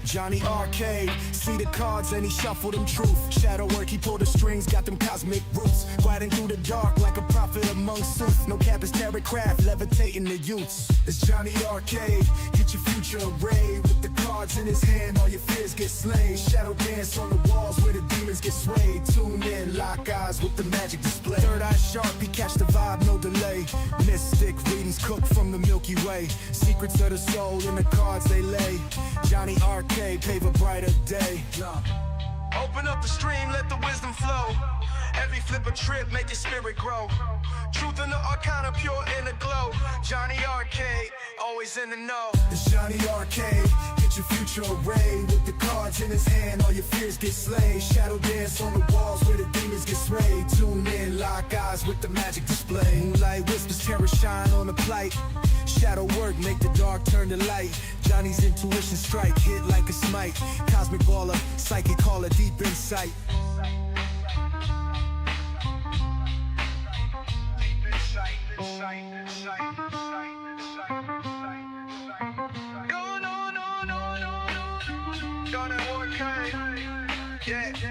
Jonny Arkade, see the cards and he shuffled them truth. Shadow work, he pulled the strings, got them cosmic roots. Gliding through the dark like a prophet among suits. No cap is terror craft, levitating the youths. It's Jonny Arkade, get your future arrayed. With the cards in his hand, all your fears get slain. Shadow dance on the walls where the demons get swayed. Tune in, lock eyes with the magic display. Third eye sharp, he catch the vibe, no delay. Mystic readings cooked from the Milky Way. Secrets of the soul in the cards they lay. Jonny Arkade, pave a brighter day. Open up the stream, let the wisdom flow. Every flip a trip, make your spirit grow. Truth in the arcana, pure in the glow. Jonny Arkade, always in the know. It's Jonny Arkade, get your future arrayed. With the cards in his hand, all your fears get slayed. Shadow dance on the walls where the demons get swayed. Tune in, lock eyes with the magic display. Moonlight whispers, terror shine on the plight. Shadow work, make the dark turn to light. Jonny's intuition strike, hit like a smite. Cosmic baller, psychic caller, deep insight.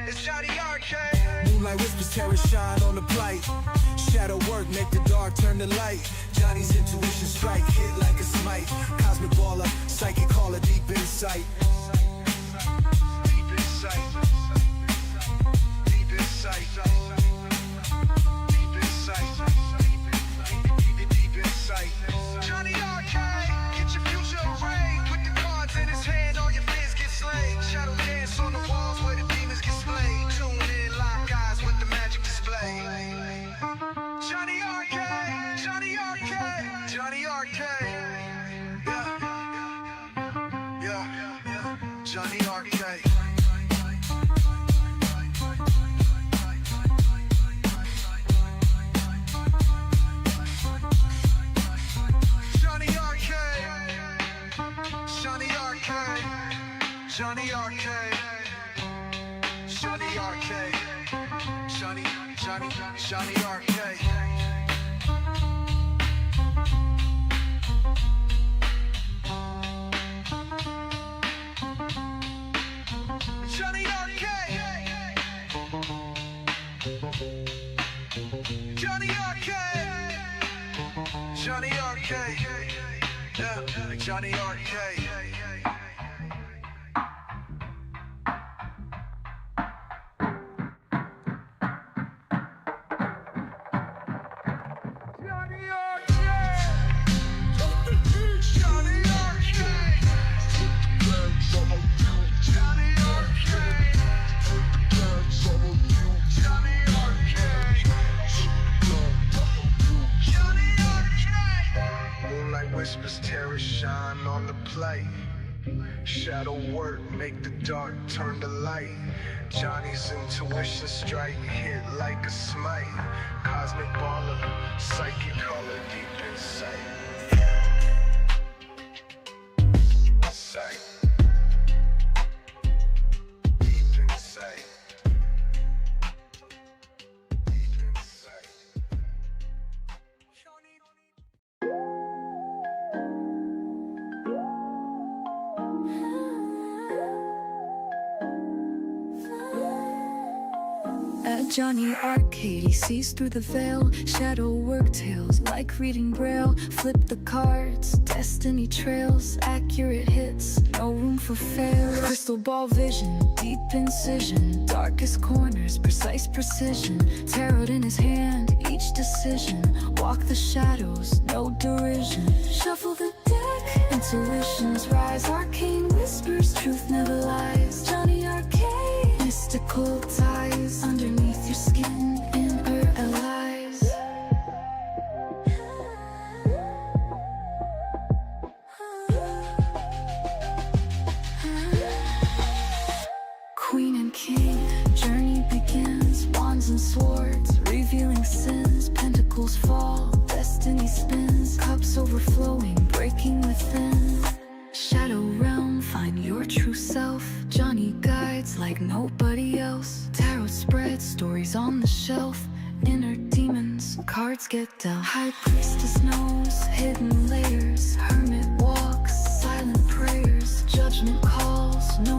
It's Jonny Arkade. Moonlight whispers, terror shine on the plight. Shadow work, make the dark turn to light. Jonny's intuition strike, hit like a smite. Cosmic baller, psychic caller, deep insight. Deep insight. Deep insight. Deep insight. Deep insight. Jonny Arkade, get your future arrayed. With the cards in his hand, all your fears get slayed. Shadow dance on the walls where the demons get slayed. Tune in, lock eyes with the magic display. Jonny Arkade, Jonny Arkade, Jonny Arkade. Yeah. Jonny Arkade. Jonny Arkade. Jonny Arkade. Jonny Arkade. Jonny Arkade. Jonny Arkade. Jonny Arkade. Jonny Arkade. Jonny Arkade. Yeah, Jonny Arkade. Whispers, terror shine on the plate. Shadow work, make the dark turn to light. Jonny's intuition strike, hit like a smite. Cosmic baller, psychic color, deep insight. Sight. Deep insight. Deep insight. At Jonny Arkade, he sees through the veil. Shadow work tales like reading braille. Flip the cards, destiny trails. Accurate hits, no room for fail. Crystal ball vision, deep incision. Darkest corners, precise precision. Tarot in his hand, each decision. Walk the shadows, no derision. Shuffle the deck, intuitions rise. Arcane whispers, truth never lies. Jonny Arkade, mystical ties. Underneath your skin, inner allies. Queen and king, journey begins. Wands and swords, revealing sins. Pentacles fall, destiny spins. Cups overflowing, breaking within. Shadow realm, find your true self. Jonny guides like nobody else. Tarot spreads, stories on the shelf. Inner demons, cards get dealt. High priestess knows hidden layers. Hermit walks, silent prayers. Judgment calls, no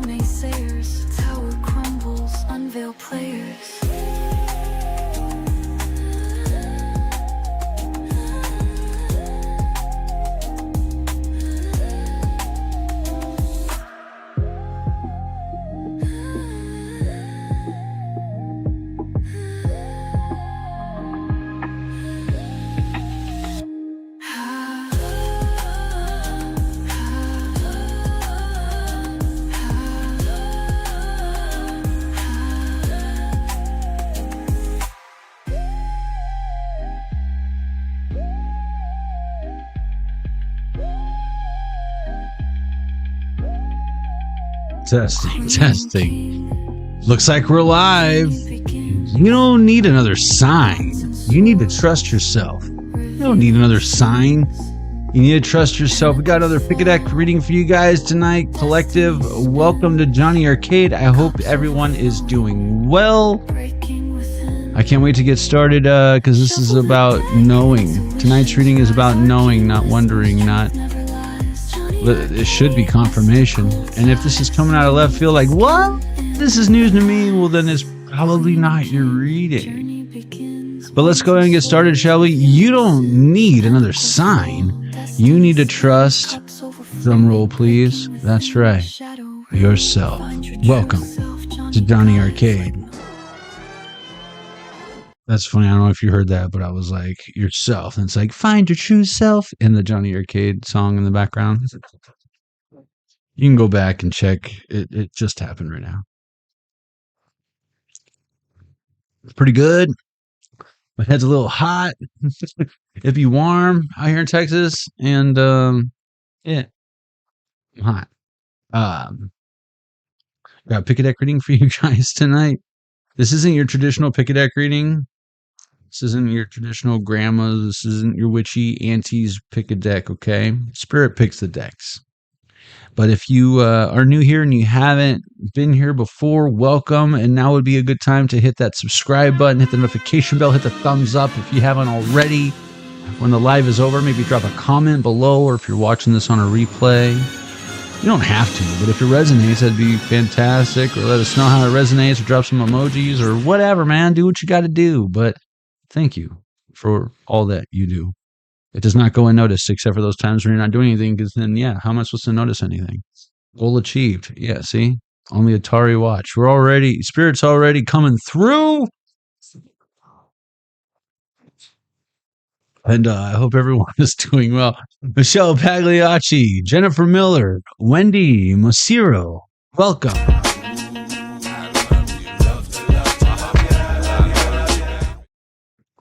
Testing. Looks like we're live. You don't need another sign. You need to trust yourself. You don't need another sign. You need to trust yourself. We got another Pick a Deck reading for you guys tonight. Collective, welcome to Jonny Arkade. I hope everyone is doing well. I can't wait to get started because this is about knowing. Tonight's reading is about knowing, not wondering, not... It should be confirmation. And if this is coming out of left field like, what? This is news to me, well then it's probably not your reading. But let's go ahead and get started, shall we? You don't need another sign. You need to trust, drum roll please, that's right, yourself. Welcome to Jonny Arkade. That's funny, I don't know if you heard that, but I was like, yourself. And it's like, find your true self in the Jonny Arkade song in the background. You can go back and check. It just happened right now. It's pretty good. My head's a little hot. It'd be warm out here in Texas. And, yeah, I'm hot. Got a Pick a Deck reading for you guys tonight. This isn't your traditional Pick a Deck reading. This isn't your traditional grandma. This isn't your witchy auntie's pick a deck, okay? Spirit picks the decks. But if you are new here and you haven't been here before, welcome. And now would be a good time to hit that subscribe button, hit the notification bell, hit the thumbs up if you haven't already. When the live is over, maybe drop a comment below, or if you're watching this on a replay. You don't have to, but if it resonates, that'd be fantastic. Or let us know how it resonates, or drop some emojis, or whatever, man. Do what you got to do. But thank you for all that you do. It does not go unnoticed, except for those times when you're not doing anything, because then, yeah, how am I supposed to notice anything? Goal achieved. Yeah, see? Only Atari watch. Spirit's already coming through. And I hope everyone is doing well. Michelle Pagliacci, Jennifer Miller, Wendy Mosiro, welcome.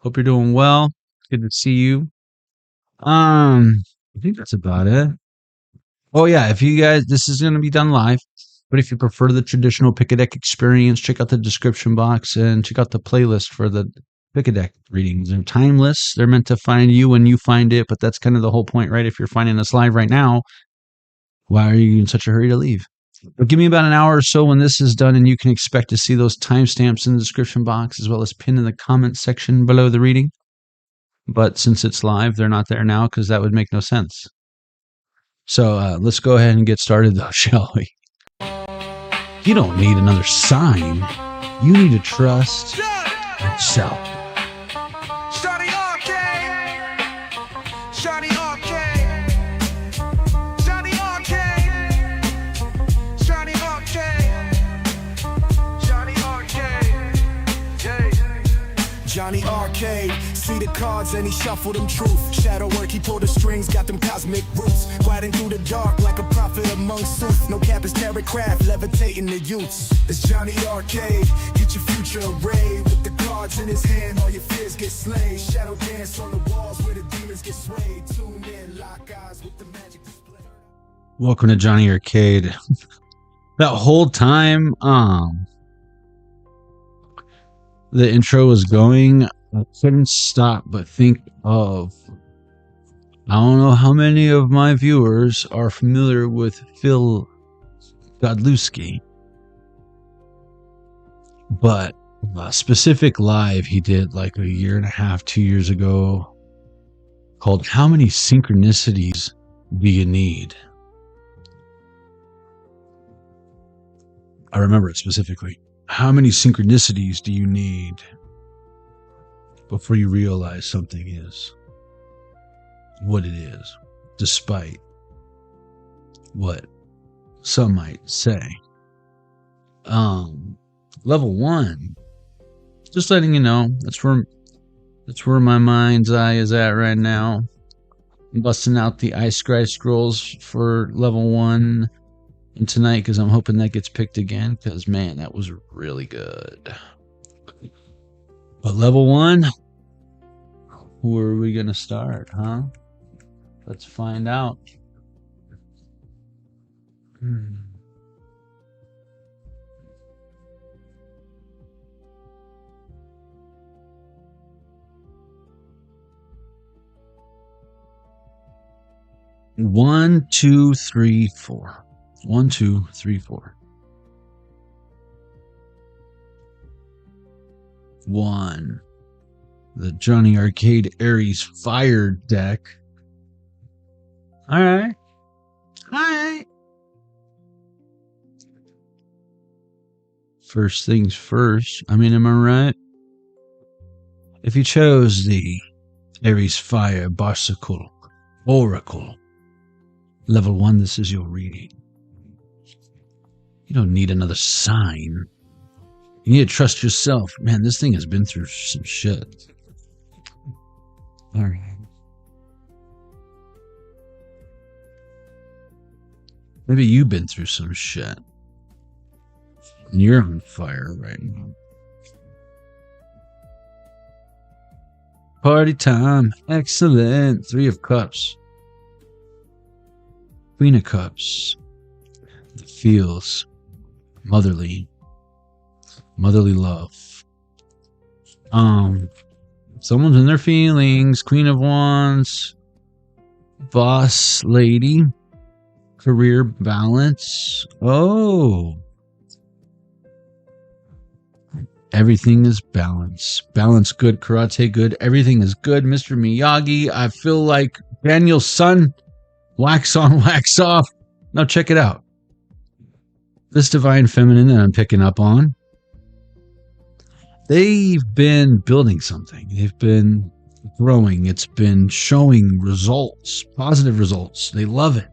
Hope you're doing well. Good to see you. I think that's about it. Oh yeah, if you guys, this is going to be done live, but if you prefer the traditional Pick a Deck experience, check out the description box and check out the playlist for the Pick a Deck readings. They're timeless. They're meant to find you when you find it, but that's kind of the whole point, right? If you're finding us live right now, why are you in such a hurry to leave? But give me about an hour or so when this is done, and you can expect to see those timestamps in the description box, as well as pinned in the comment section below the reading. But since it's live, they're not there now because that would make no sense. So let's go ahead and get started, though, shall we? You don't need another sign. You need to trust yourself. Jonny Arkade, see the cards and he shuffled them truth. Shadow work, he pulled the strings, got them cosmic roots. Gliding through the dark like a prophet among suits. No cap is terror craft, levitating the youths. It's Jonny Arkade, get your future arrayed. With the cards in his hand, all your fears get slain. Shadow dance on the walls where the demons get swayed. Tune in, lock eyes with the magic display. Welcome to Jonny Arkade. That whole time, the intro was going, I couldn't stop but think of, I don't know how many of my viewers are familiar with Phil Godlewski, but a specific live he did like a year and a half, 2 years ago, called How Many Synchronicities Do You Need? I remember it specifically. How many synchronicities do you need before you realize something is what it is, despite what some might say? Level 1, just letting you know, that's where my mind's eye is at right now. I'm busting out the Ice Scry Scrolls for level 1 and tonight because I'm hoping that gets picked again, because man, that was really good. But level 1, where are we gonna start, huh? Let's find out. 1, 2, 3, 4. 1, 2, 3, 4. 1. The Jonny Arkade ARIES Fire deck. All right. All right. First things first. I mean, am I right? If you chose the ARIES Fire Barsicle Oracle, level 1, this is your reading. You don't need another sign. You need to trust yourself. Man, this thing has been through some shit. All right. Maybe you've been through some shit. And you're on fire right now. Party time. Excellent. 3 of Cups. Queen of Cups. It feels motherly. Motherly love. Someone's in their feelings. Queen of Wands. Boss lady. Career balance. Oh. Everything is balance. Balance good. Karate good. Everything is good. Mr. Miyagi. I feel like Daniel's son. Wax on, wax off. Now check it out. This divine feminine that I'm picking up on. They've been building something. They've been growing. It's been showing results. Positive results. They love it.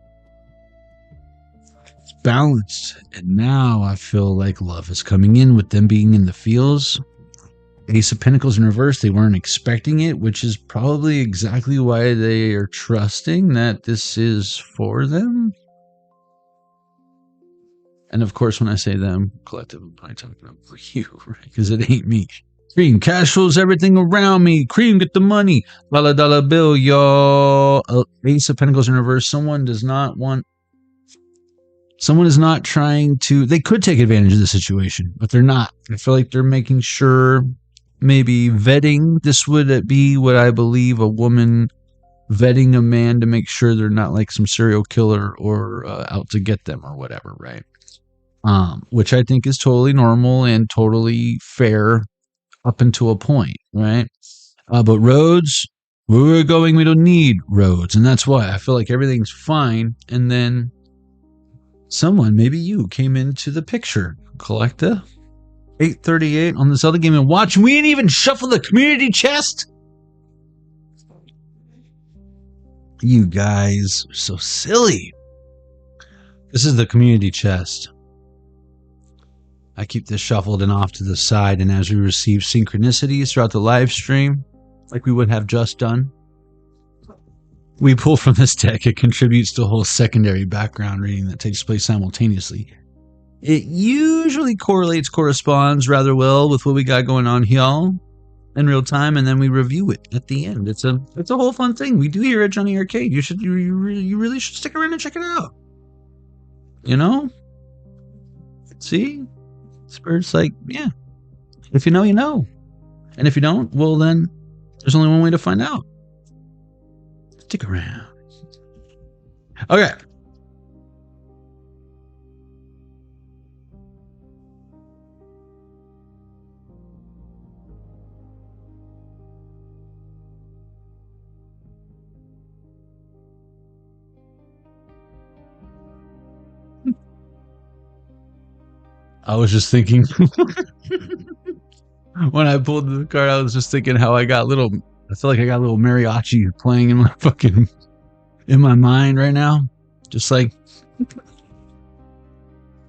Balanced, and now I feel like love is coming in with them being in the feels. Ace of Pentacles in reverse. They weren't expecting it, which is probably exactly why they are trusting that this is for them. And of course, when I say them, collective, I'm probably talking about for you, right? Because it ain't me. Cream, cash flows everything around me. Cream, get the money. Dollar bill, y'all. Ace of Pentacles in reverse. Someone is not trying to, they could take advantage of the situation, but they're not. I feel like they're making sure, maybe vetting. This would be what I believe a woman vetting a man to make sure they're not like some serial killer or out to get them or whatever, right? Which I think is totally normal and totally fair up until a point, right? But roads, where we're going, we don't need roads. And that's why I feel like everything's fine. And then someone, maybe you, came into the picture. Collector. 838 on this other game and watch. We didn't even shuffle the community chest. You guys are so silly. This is the community chest. I keep this shuffled and off to the side, and as we receive synchronicities throughout the live stream, like we would have just done, we pull from this deck. It contributes to a whole secondary background reading that takes place simultaneously. It usually corresponds rather well with what we got going on here in real time, and then we review it at the end. It's a whole fun thing we do here at Jonny Arkade. You really should stick around and check it out. You know? See? Spirit's like, yeah. If you know, you know. And if you don't, well then, there's only one way to find out. Stick around. Okay. I was just thinking when I pulled the card, I was just thinking how I feel like I got a little mariachi playing in my mind right now. Just like it's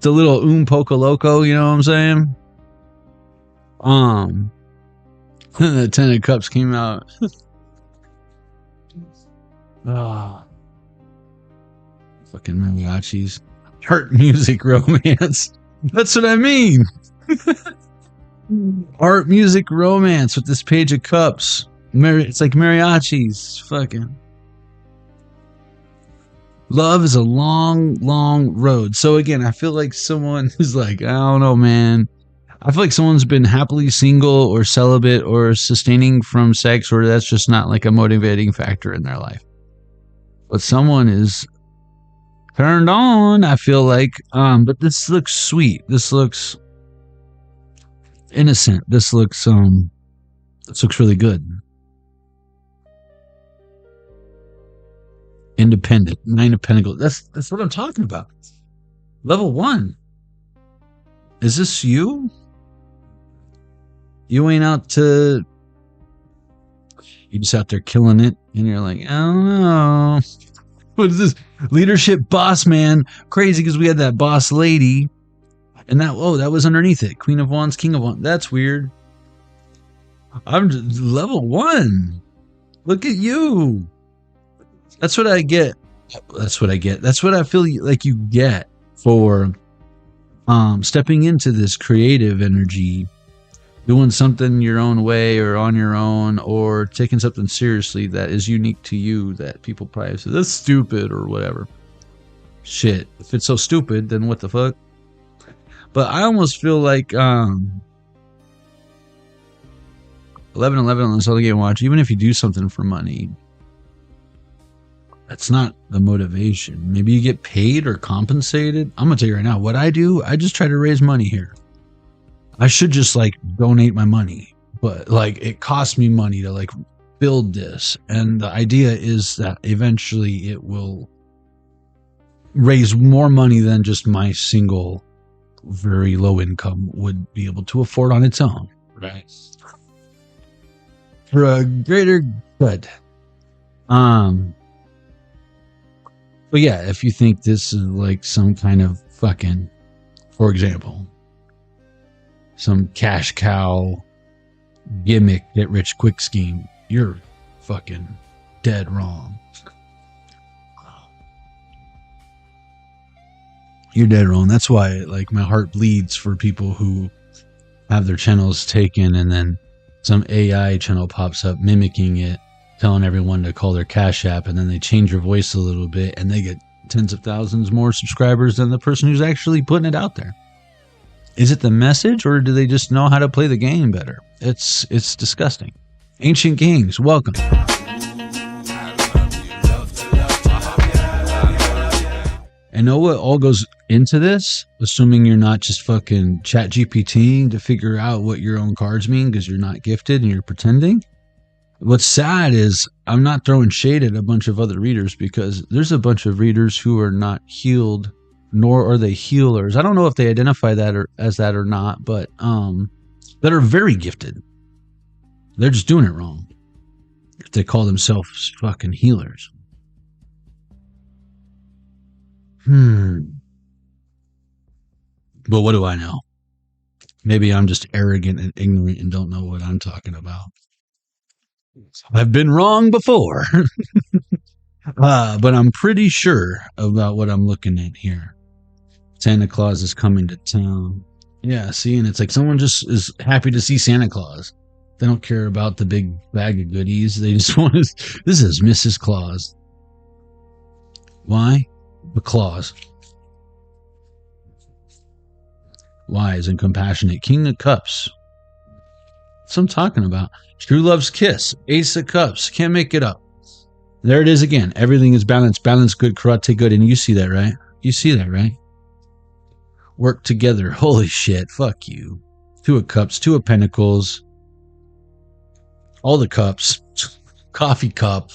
a little poco loco, you know what I'm saying? The 10 of Cups came out. Fucking mariachis. Heart music romance. That's what I mean. Art, music, romance with this Page of Cups. It's like mariachis. Fucking. Love is a long, long road. So again, I feel like someone who's like, I don't know, man. I feel like someone's been happily single or celibate or sustaining from sex, or that's just not like a motivating factor in their life. but someone is turned on, I feel like. But this looks sweet. This looks innocent. This looks really good. Independent. 9 of Pentacles. That's what I'm talking about. Level 1. Is this you? You ain't out to... You just out there killing it, and you're like, I don't know. What is this? Leadership boss man. Crazy, because we had that boss lady. And that was underneath it. Queen of Wands, King of Wands. That's weird. I'm just level 1. Look at you. That's what I get. That's what I get. That's what I feel like you get for stepping into this creative energy, doing something your own way or on your own, or taking something seriously that is unique to you that people probably say, that's stupid or whatever. Shit. If it's so stupid, then what the fuck? But I almost feel like 11/11 on this other game watch, even if you do something for money, that's not the motivation. Maybe you get paid or compensated. I'm gonna tell you right now, what I do, I just try to raise money here. I should just like donate my money, but like it costs me money to like build this, and the idea is that eventually it will raise more money than just my single very low income would be able to afford on its own, right? For a greater good. But yeah, if you think this is like some kind of fucking, for example, some cash cow gimmick, get rich quick scheme, you're fucking dead wrong. You're dead wrong. That's why like my heart bleeds for people who have their channels taken and then some AI channel pops up mimicking it, telling everyone to call their Cash App, and then they change your voice a little bit and they get tens of thousands more subscribers than the person who's actually putting it out there. Is it the message, or do they just know how to play the game better? It's disgusting. Ancient Kings, welcome. And know what all goes into this? Assuming you're not just fucking chat GPTing to figure out what your own cards mean because you're not gifted and you're pretending. What's sad is I'm not throwing shade at a bunch of other readers, because there's a bunch of readers who are not healed, nor are they healers. I don't know if they identify that as that or not, but that are very gifted. They're just doing it wrong if they call themselves fucking healers. But what do I know? Maybe I'm just arrogant and ignorant and don't know what I'm talking about. I've been wrong before. But I'm pretty sure about what I'm looking at here. Santa Claus is coming to town. Yeah, see, and it's like someone just is happy to see Santa Claus. They don't care about the big bag of goodies. They just want to... This is Mrs. Claus. Why? The claws. Wise and compassionate. King of Cups. That's what I'm talking about. True Love's Kiss. Ace of Cups. Can't make it up. There it is again. Everything is balanced. Balance good, karate good. And you see that, right? You see that, right? Work together. Holy shit. Fuck you. Two of Cups. Two of Pentacles. All the cups. Coffee cup.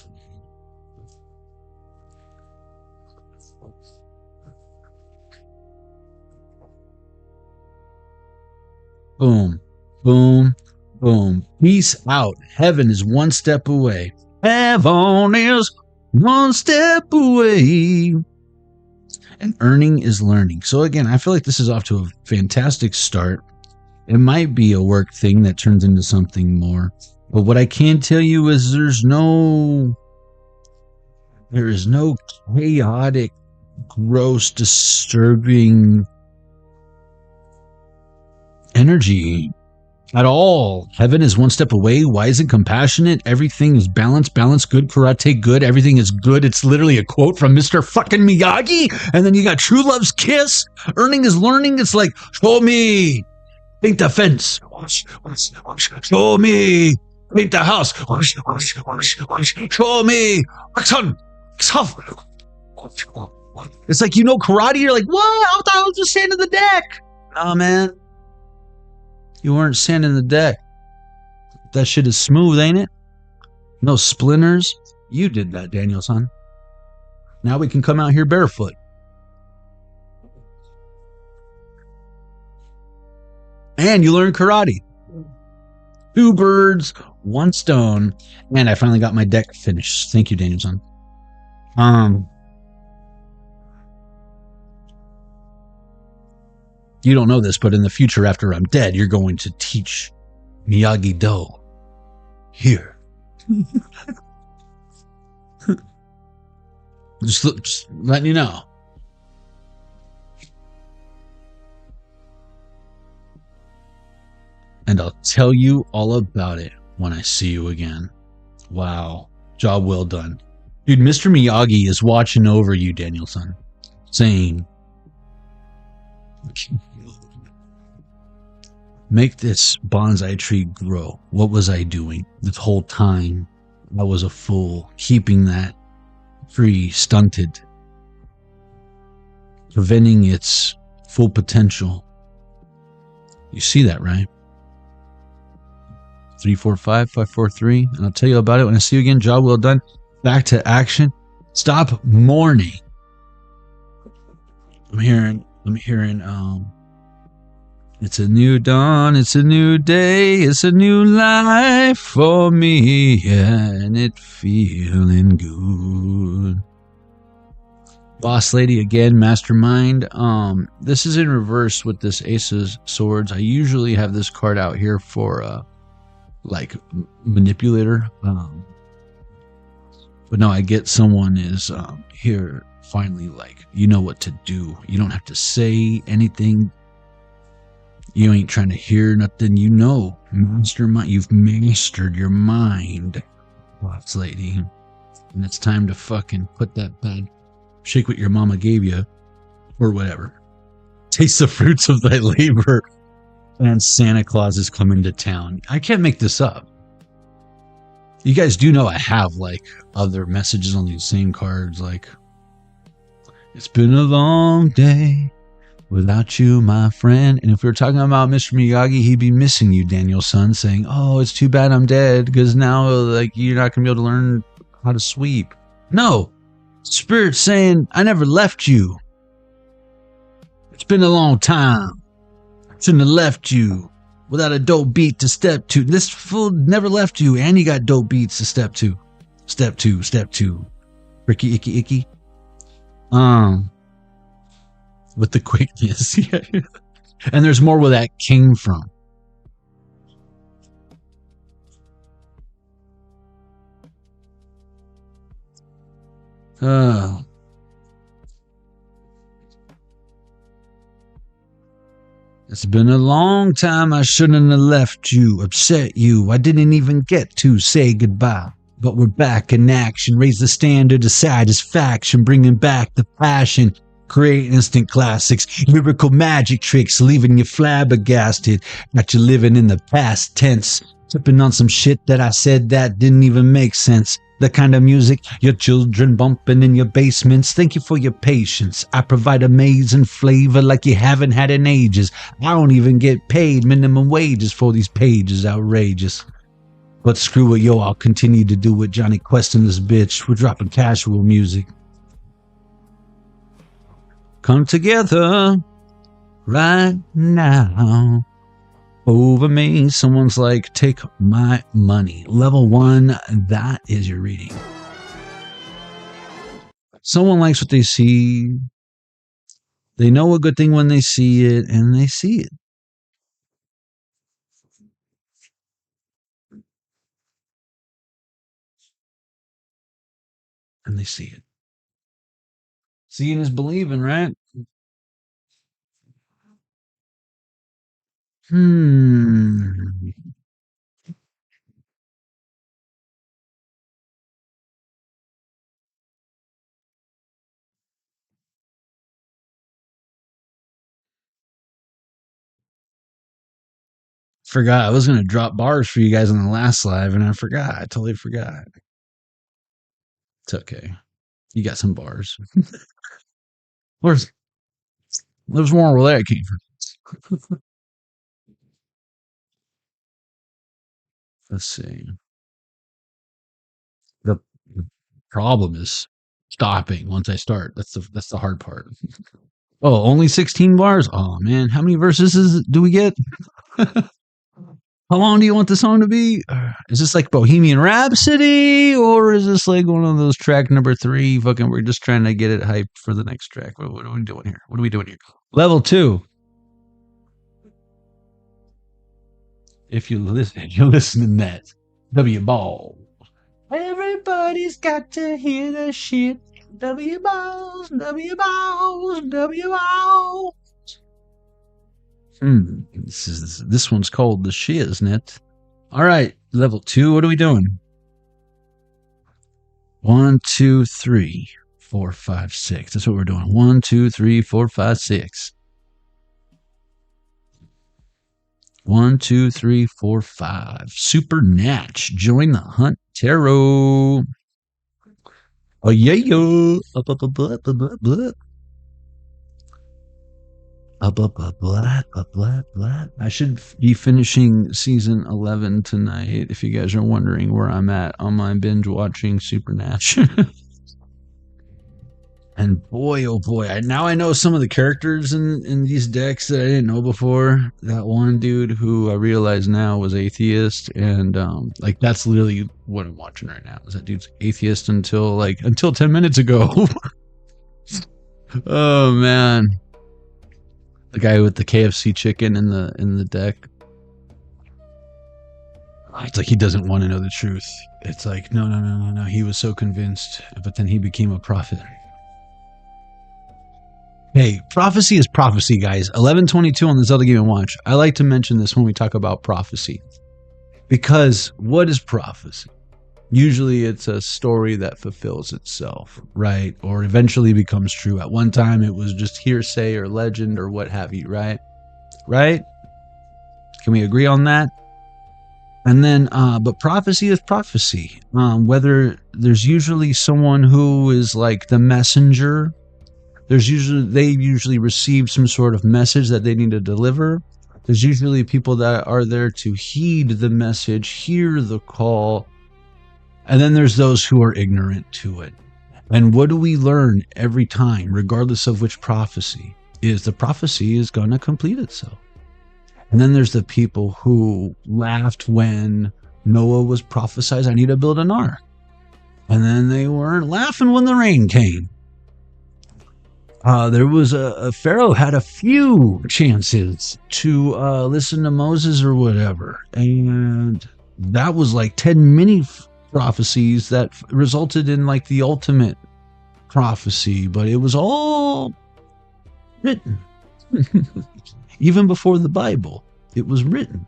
Boom. Boom. Boom. Peace out. Heaven is one step away. Heaven is one step away. And earning is learning. So again, I feel like this is off to a fantastic start. It might be a work thing that turns into something more. But what I can tell you is there is no chaotic, gross, disturbing energy at all. Heaven is one step away, wise and compassionate. Everything is balanced, good, karate good. Everything is good. It's literally a quote from Mr. fucking Miyagi. And then you got True Love's Kiss. Earning is learning. It's like, show me. Paint the fence. Show me. Paint the house. Show me. Action. It's like, you know karate? You're like, what? I thought I was just sanding the deck. Nah, man. You weren't sanding the deck. That shit is smooth, ain't it? No splinters. You did that, Daniel-san. Now we can come out here barefoot. And you learn karate. 2 birds, 1 stone. And I finally got my deck finished. Thank you, Daniel-san. You don't know this, but in the future, after I'm dead, you're going to teach Miyagi-Do here. just letting you know. And I'll tell you all about it when I see you again. Wow. Job well done. Dude, Mr. Miyagi is watching over you, Daniel-san, saying, make this bonsai tree grow. What was I doing this whole time? I was a fool, keeping that tree stunted, preventing its full potential. You see that, right? 345 543, and I'll tell you about it when I see you again. Job well done. Back to action. Stop mourning. I'm hearing it's a new dawn, it's a new day, it's a new life for me, yeah, and it feeling good. Boss lady again, mastermind. This is in reverse with this Ace of Swords. I usually have this card out here for like manipulator, but no, I get someone is here finally, like, you know what to do. You don't have to say anything. You ain't trying to hear nothing. You know, mastermind. You've mastered your mind, boss lady, and it's time to fucking put that bad shake what your mama gave you, or whatever. Taste the fruits of thy labor. And Santa Claus is coming to town. I can't make this up. You guys do know I have like other messages on these same cards, like, it's been a long day without you, my friend. And if we were talking about Mr. Miyagi, he'd be missing you, Daniel-san, saying, oh, it's too bad I'm dead, because now, like, you're not going to be able to learn how to sweep. No. Spirit's saying, I never left you. It's been a long time. Shouldn't have left you without a dope beat to step to. This fool never left you, and he got dope beats to step to. Step two. Ricky, icky, icky. With the quickness. And there's more where that came from. It's been a long time. I shouldn't have left you, upset you. I didn't even get to say goodbye. But we're back in action. Raise the standard of satisfaction, bringing back the passion. Create instant classics, lyrical magic tricks, leaving you flabbergasted. Got you living in the past tense, tipping on some shit that I said that didn't even make sense. The kind of music your children bumping in your basements. Thank you for your patience. I provide amazing flavor like you haven't had in ages. I don't even get paid minimum wages for these pages. Outrageous. But screw it, yo, I'll continue to do what Johnny Quest and this bitch. We're dropping casual music. Come together right now over me. Someone's like, take my money. Level 1, that is your reading. Someone likes what they see. They know a good thing when they see it, and they see it. And they see it. Seeing is believing, right? Forgot I was going to drop bars for you guys on the last live, and I forgot. I totally forgot. It's okay. You got some bars. There's more where that came from. Let's see. The problem is stopping once I start. That's the hard part. Oh, only 16 bars? Oh man, how many verses do we get? How long do you want the song to be? Is this like Bohemian Rhapsody, or is this like one of those track number 3? Fucking, we're just trying to get it hyped for the next track. What are we doing here? What are we doing here? Level 2. If you listen, you're listening that. W Ball. Everybody's got to hear the shit. W Balls, W Balls, W Balls. This one's called the Shiznit. All right, level 2. What are we doing? 1, 2, 3, 4, 5, 6. That's what we're doing. 1, 2, 3, 4, 5, 6. 1, 2, 3, 4, 5. Super Natch. Join the Hunt Tarot. Oh yeah, yo. I should be finishing season 11 tonight. If you guys are wondering where I'm at on my binge watching Supernatch. And boy, oh boy, now I know some of the characters in these decks that I didn't know before. That one dude who I realize now was atheist, and like that's literally what I'm watching right now. Is that dude's atheist until 10 minutes ago. Oh man. The guy with the KFC chicken in the deck. It's like he doesn't want to know the truth. It's like, no. He was so convinced, but then he became a prophet. Hey, prophecy is prophecy, guys. 1122 on the Zelda Game & Watch. I like to mention this when we talk about prophecy. Because what is prophecy? Usually it's a story that fulfills itself, right? Or eventually becomes true. At one time it was just hearsay or legend or what have you, right? Right? Can we agree on that? And then, but prophecy is prophecy. Whether there's usually someone who is like the messenger, they usually receive some sort of message that they need to deliver. There's usually people that are there to heed the message, hear the call, and then there's those who are ignorant to it. And what do we learn every time, regardless of which prophecy, is the prophecy is going to complete itself. And then there's the people who laughed when Noah was prophesied, I need to build an ark. And then they weren't laughing when the rain came. There was a Pharaoh had a few chances to listen to Moses or whatever. And that was like 10 mini prophecies that resulted in like the ultimate prophecy. But it was all written. Even before the Bible, it was written.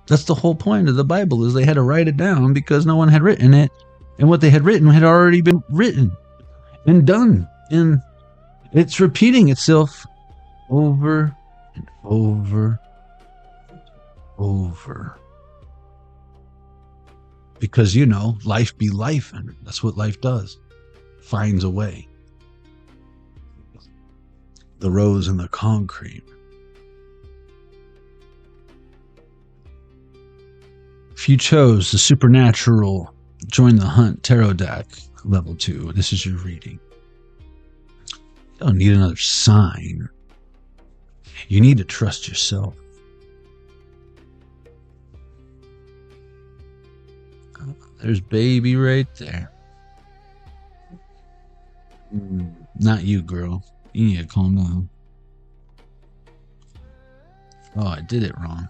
That's the whole point of the Bible, is they had to write it down because no one had written it. And what they had written had already been written and done. And it's repeating itself over and over and over. Because, life be life, and that's what life does. Finds a way. The rose and the concrete. If you chose the Supernatural Join the Hunt Tarot deck, level 2, this is your reading. You don't need another sign. You need to trust yourself. There's baby right there. Not you, girl. You need to calm down. Oh, I did it wrong.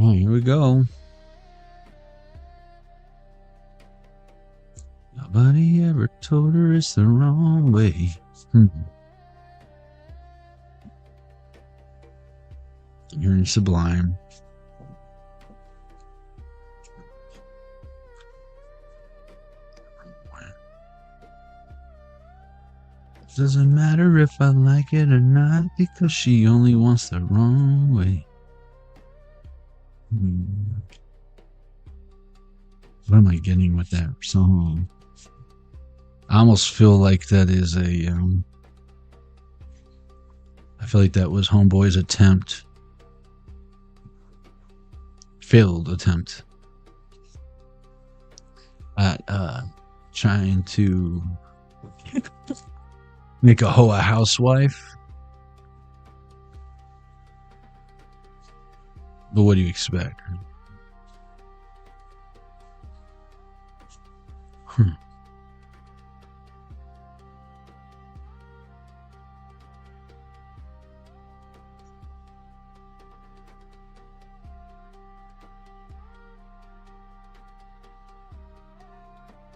Oh, here we go. Nobody ever told her it's the wrong way. You're in Sublime. Doesn't matter if I like it or not, because she only wants the wrong way. What am I getting with that song? I almost feel like that is a I feel like that was Homeboy's attempt, failed attempt at trying to make a hoe a housewife. But what do you expect?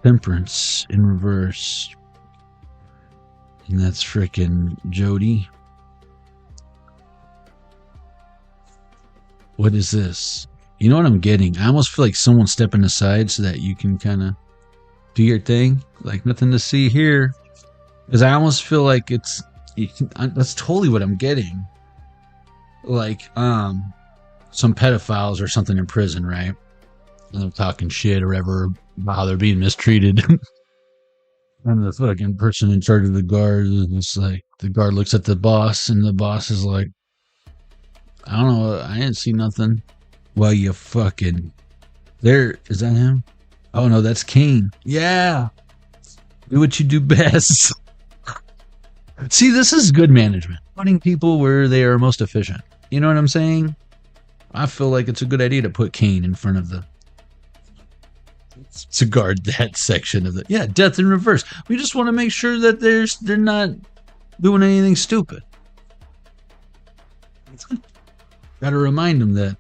Temperance in reverse. And that's frickin' Jody. What is this? You know what I'm getting? I almost feel like someone's stepping aside so that you can kind of do your thing. Like, nothing to see here. Because I almost feel like that's totally what I'm getting. Like, some pedophiles or something in prison, right? And they're talking shit or whatever about how they're being mistreated. And the fucking person in charge of the guard is like, the guard looks at the boss, and the boss is like, I don't know, I didn't see nothing. Well, you fucking... There, is that him? Oh no, that's Kane. Yeah! Do what you do best. See, this is good management. Putting people where they are most efficient. You know what I'm saying? I feel like it's a good idea to put Kane in front of the... to guard that section of the... Yeah, death in reverse. We just want to make sure that they're not doing anything stupid. Got to remind them that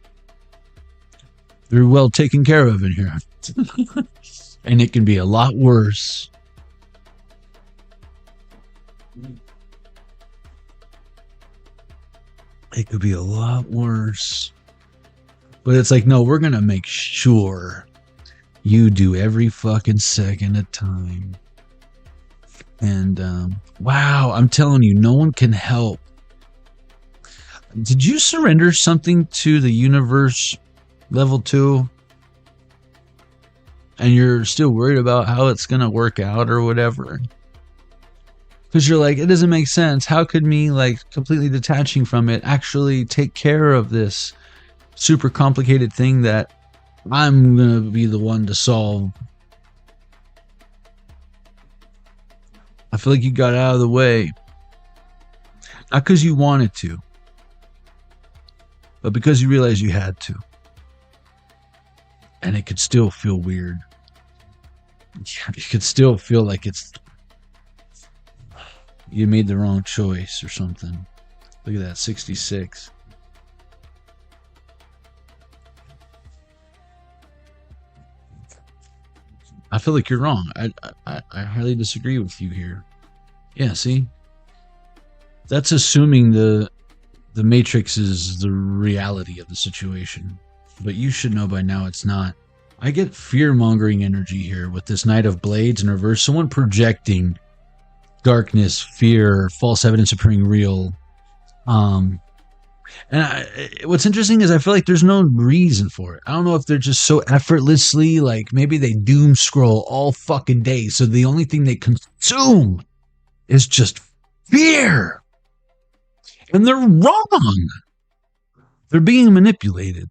they're well taken care of in here. And it can be a lot worse. It could be a lot worse. But it's like, no, we're going to make sure you do every fucking second of time. And, wow, I'm telling you, no one can help. Did you surrender something to the universe level 2? And you're still worried about how it's going to work out or whatever? Because you're like, it doesn't make sense. How could me, like, completely detaching from it actually take care of this super complicated thing that I'm going to be the one to solve? I feel like you got out of the way. Not because you wanted to, but because you realized you had to. And it could still feel weird. You could still feel like you made the wrong choice or something. Look at that, 66. I feel like you're wrong. I highly disagree with you here. Yeah, see? That's assuming the Matrix is the reality of the situation. But you should know by now it's not. I get fear-mongering energy here with this Knight of Blades in reverse. Someone projecting darkness, fear, false evidence appearing real. What's interesting is I feel like there's no reason for it. I don't know if they're just so effortlessly, like maybe they doom scroll all fucking day, so the only thing they consume is just fear. And they're wrong. They're being manipulated.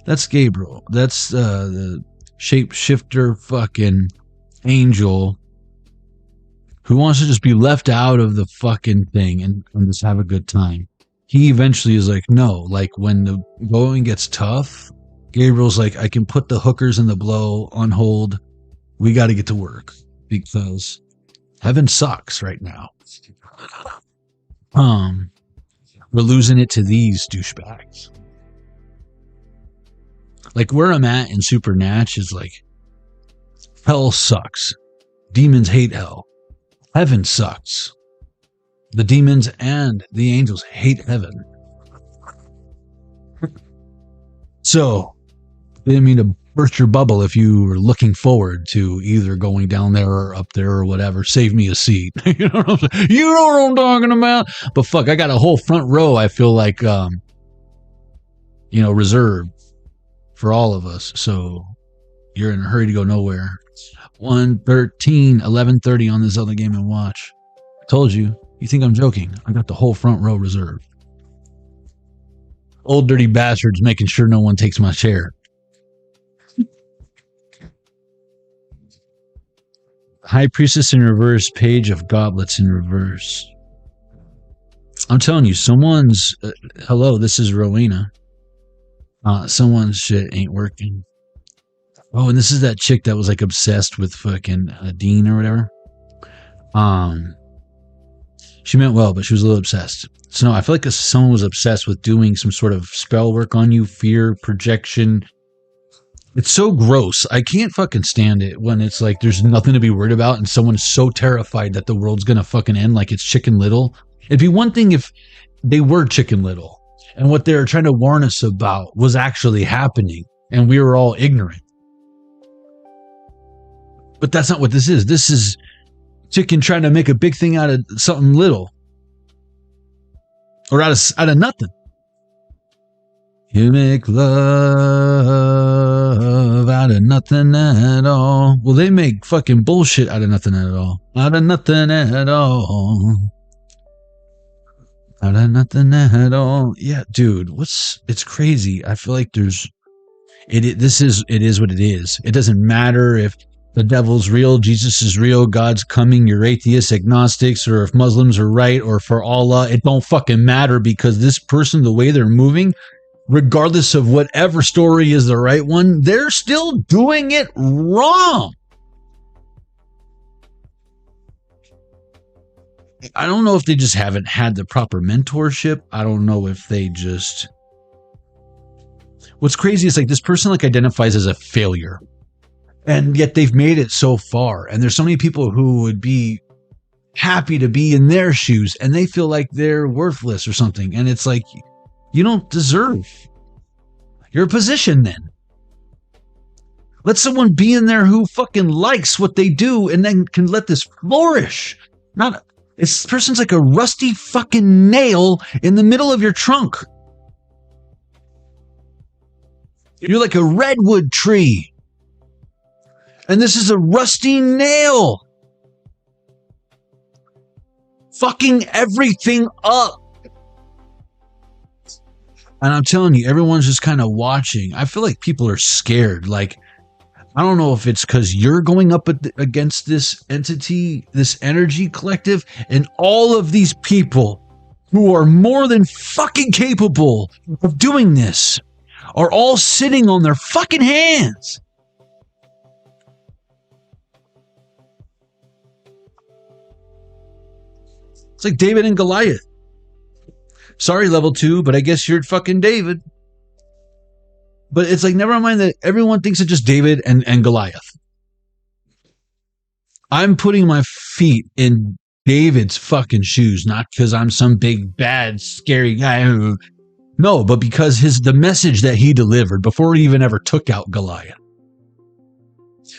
That's Gabriel. That's the shapeshifter fucking angel who wants to just be left out of the fucking thing and just have a good time. He eventually is like, no, like when the going gets tough, Gabriel's like, I can put the hookers and the blow on hold. We got to get to work because heaven sucks right now. We're losing it to these douchebags. Like where I'm at in Supernatch is like, hell sucks. Demons hate hell. Heaven sucks. The demons and the angels hate heaven. So, I didn't mean to burst your bubble if you were looking forward to either going down there or up there or whatever. Save me a seat. You know what I'm saying? You know what I'm talking about? But fuck, I got a whole front row. I feel like, reserved for all of us. So you're in a hurry to go nowhere. 1:13, 11:30 on this other game and watch. I told you. You think I'm joking? I got the whole front row reserved. Old dirty bastards making sure no one takes my chair. High Priestess in reverse, Page of Goblets in reverse. I'm telling you, someone's... hello, this is Rowena. Someone's shit ain't working. Oh, and this is that chick that was like obsessed with fucking Dean or whatever. She meant well, but she was a little obsessed. So no, I feel like someone was obsessed with doing some sort of spell work on you, fear, projection. It's so gross. I can't fucking stand it when it's like there's nothing to be worried about and someone's so terrified that the world's gonna fucking end like it's Chicken Little. It'd be one thing if they were Chicken Little and what they were trying to warn us about was actually happening and we were all ignorant. But that's not what this is. This is Chicken trying to make a big thing out of something little. Or out of nothing. You make love out of nothing at all. Well, they make fucking bullshit out of nothing at all. Out of nothing at all. Out of nothing at all. Yeah, dude, it's crazy. I feel like it is what it is. It doesn't matter if the devil's real, Jesus is real, God's coming, you're atheists, agnostics, or if Muslims are right, or for Allah, it don't fucking matter because this person, the way they're moving, regardless of whatever story is the right one, they're still doing it wrong. I don't know if they just haven't had the proper mentorship. I don't know if they just... What's crazy is like this person like identifies as a failure. And yet they've made it so far. And there's so many people who would be happy to be in their shoes and they feel like they're worthless or something. And it's like, you don't deserve your position then. Let someone be in there who fucking likes what they do and then can let this flourish. This person's like a rusty fucking nail in the middle of your trunk. You're like a redwood tree. And this is a rusty nail. Fucking everything up. And I'm telling you, everyone's just kind of watching. I feel like people are scared. Like, I don't know if it's because you're going up against this entity, this energy collective, and all of these people who are more than fucking capable of doing this are all sitting on their fucking hands. It's like David and Goliath. Sorry, level 2, but I guess you're fucking David. But it's like, never mind that everyone thinks it's just David and Goliath. I'm putting my feet in David's fucking shoes, not because I'm some big, bad, scary guy. No, but because the message that he delivered before he even ever took out Goliath.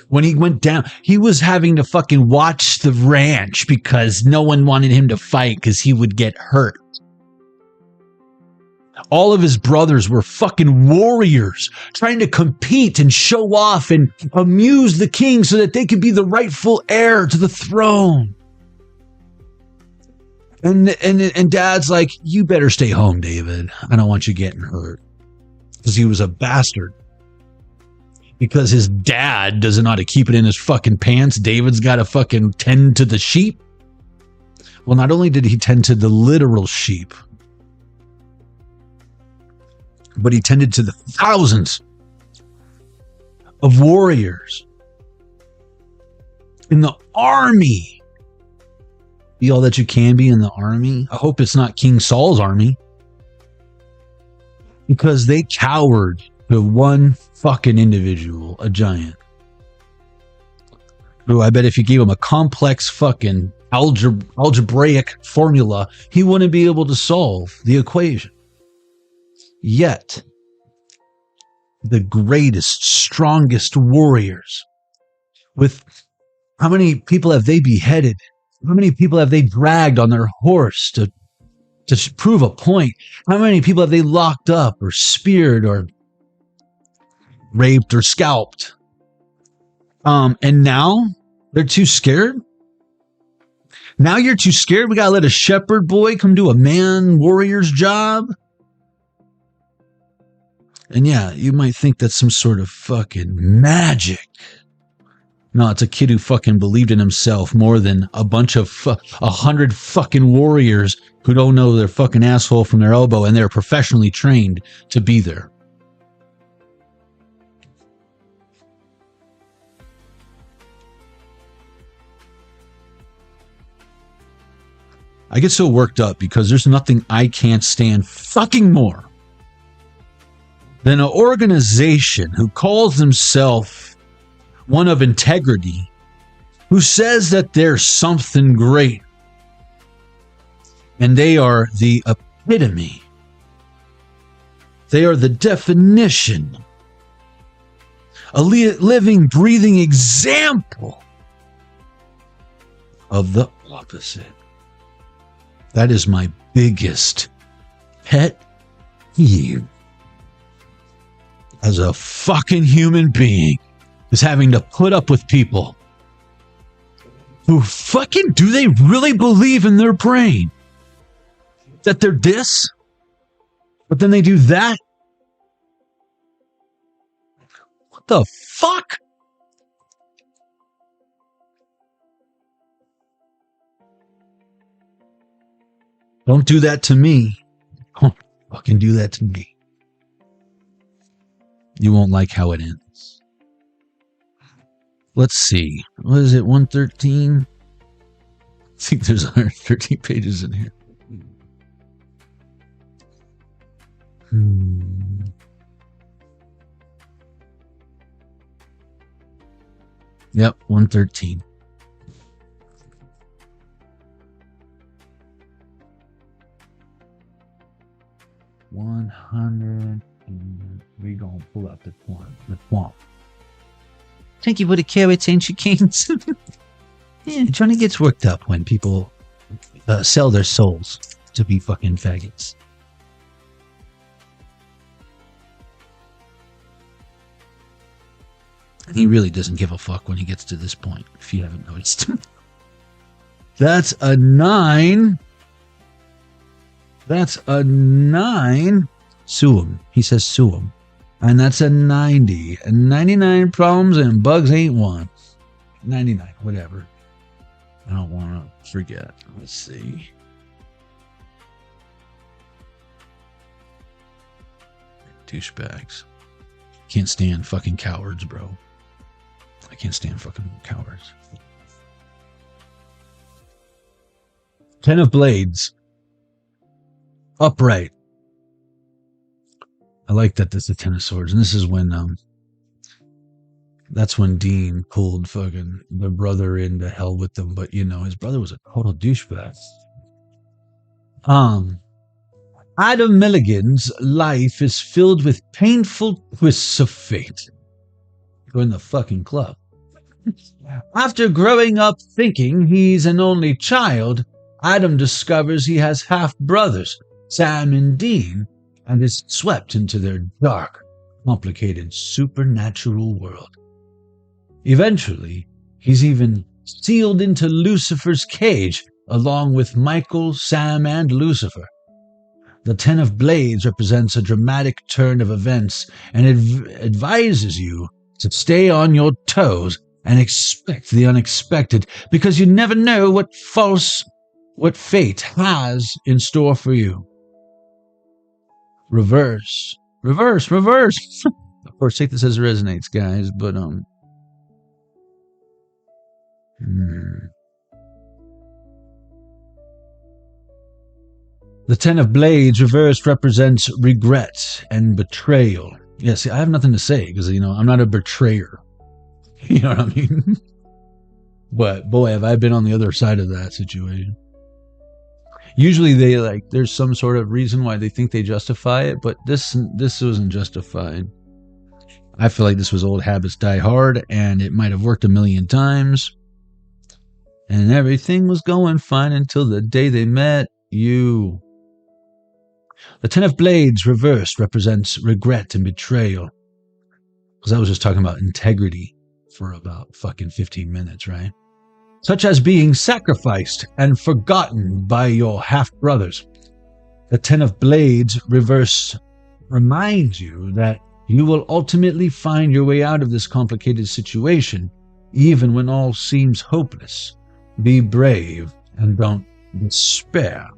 When he went down, he was having to fucking watch the ranch because no one wanted him to fight because he would get hurt. All of his brothers were fucking warriors trying to compete and show off and amuse the king so that they could be the rightful heir to the throne. And dad's like, you better stay home, David. I don't want you getting hurt. Because he was a bastard. Because his dad doesn't know how to keep it in his fucking pants. David's got to fucking tend to the sheep. Well, not only did he tend to the literal sheep, but he tended to the thousands of warriors in the army. Be all that you can be in the army. I hope it's not King Saul's army. Because they cowered to one fucking individual, a giant. Who I bet if you gave him a complex fucking algebraic formula, he wouldn't be able to solve the equation. Yet, the greatest, strongest warriors. With how many people have they beheaded? How many people have they dragged on their horse to prove a point? How many people have they locked up or speared or raped or scalped? And now they're too scared? Now you're too scared? We gotta let a shepherd boy come do a man warrior's job? And yeah, you might think that's some sort of fucking magic. No, it's a kid who fucking believed in himself more than a bunch of 100 fucking warriors who don't know their fucking asshole from their elbow, and they're professionally trained to be there. I get so worked up because there's nothing I can't stand fucking more than an organization who calls themselves one of integrity, who says that they're something great, and they are the epitome. They are the definition, a living, breathing example of the opposite. That is my biggest pet peeve as a fucking human being, is having to put up with people who fucking, do they really believe in their brain that they're this, but then they do that? What the fuck? Don't do that to me. Don't fucking do that to me. You won't like how it ends. Let's see. What is it? 113? I think there's 113 pages in here. Yep, 113. We gonna pull out the twomp. Thank you for the carrots, ancient kings. Yeah, Johnny gets worked up when people sell their souls to be fucking faggots. And he really doesn't give a fuck when he gets to this point, if you haven't noticed. That's a 9. That's a 9. Sue him. He says sue him. And that's a 90. And 99 problems and bugs ain't one. 99, whatever. I don't want to forget. Let's see. Douchebags. Can't stand fucking cowards, bro. I can't stand fucking cowards. 10 of Blades. Upright. I like that there's the 10 of Swords. And this is when, that's when Dean pulled fucking the brother into hell with them. But, you know, his brother was a total douchebag. Adam Milligan's life is filled with painful twists of fate. Go in the fucking club. After growing up thinking he's an only child, Adam discovers he has half-brothers, Sam and Dean, and is swept into their dark, complicated, supernatural world. Eventually, he's even sealed into Lucifer's cage, along with Michael, Sam, and Lucifer. The 10 of Blades represents a dramatic turn of events and advises you to stay on your toes and expect the unexpected, because you never know what fate has in store for you. Reverse. Of course, take this as it resonates, guys, but The 10 of Blades reversed represents regret and betrayal. Yeah, see, I have nothing to say because, you know, I'm not a betrayer. You know what I mean? But boy, have I been on the other side of that situation. Usually there's some sort of reason why they think they justify it, but this wasn't justified. I feel like this was old habits die hard, and it might have worked a million times. And everything was going fine until the day they met you. The 10 of Blades reversed represents regret and betrayal. Because I was just talking about integrity for about fucking 15 minutes, right? Such as being sacrificed and forgotten by your half-brothers. The 10 of Blades reverse reminds you that you will ultimately find your way out of this complicated situation, even when all seems hopeless. Be brave and don't despair.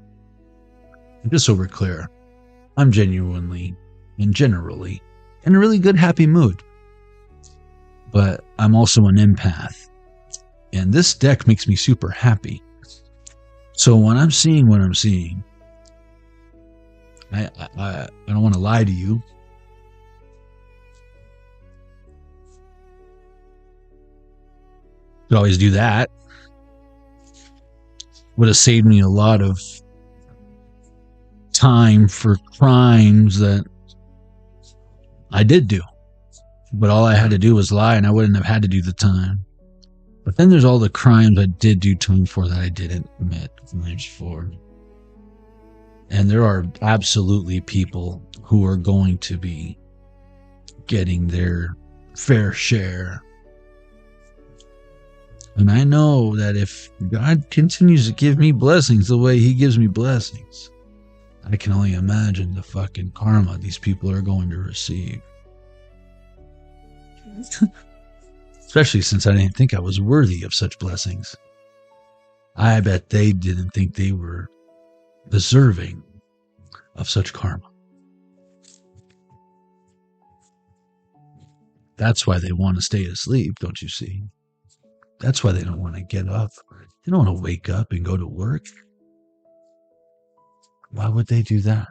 Just so we're clear, I'm genuinely and generally in a really good, happy mood. But I'm also an empath. And this deck makes me super happy. So when I'm seeing what I'm seeing, I don't want to lie to you. Could always do that. Would have saved me a lot of time for crimes that I did do. But all I had to do was lie, and I wouldn't have had to do the time. But then there's all the crimes I did do time for that I didn't commit crimes for. And there are absolutely people who are going to be getting their fair share. And I know that if God continues to give me blessings the way he gives me blessings, I can only imagine the fucking karma these people are going to receive. Especially since I didn't think I was worthy of such blessings. I bet they didn't think they were deserving of such karma. That's why they want to stay asleep, don't you see? That's why they don't want to get up. They don't want to wake up and go to work. Why would they do that?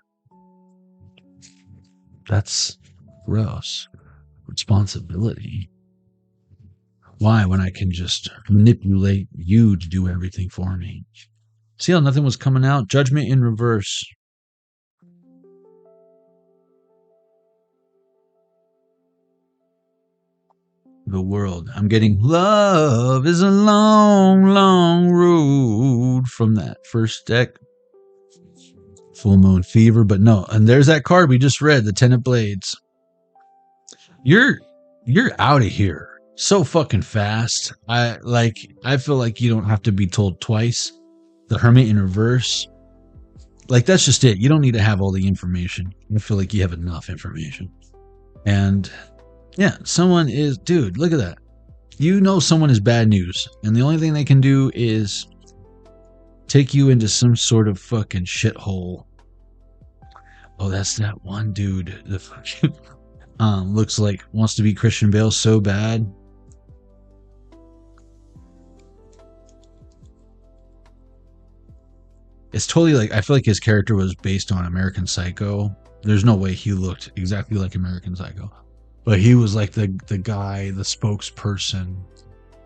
That's gross. Responsibility. Why, when I can just manipulate you to do everything for me? See how nothing was coming out? Judgment in reverse. The world. I'm getting love is a long, long road from that first deck. Full Moon Fever, but no. And there's that card we just read, the 10 of Blades. You're out of here so fucking fast. I feel like you don't have to be told twice. The Hermit in reverse. Like, that's just it. You don't need to have all the information. I feel like you have enough information. And yeah, someone is, dude, look at that. You know someone is bad news, and the only thing they can do is take you into some sort of fucking shithole. Oh, that's that one dude. The fucking looks like wants to be Christian Bale so bad. It's totally like, I feel like his character was based on American Psycho. There's no way he looked exactly like American Psycho. But he was like the guy, the spokesperson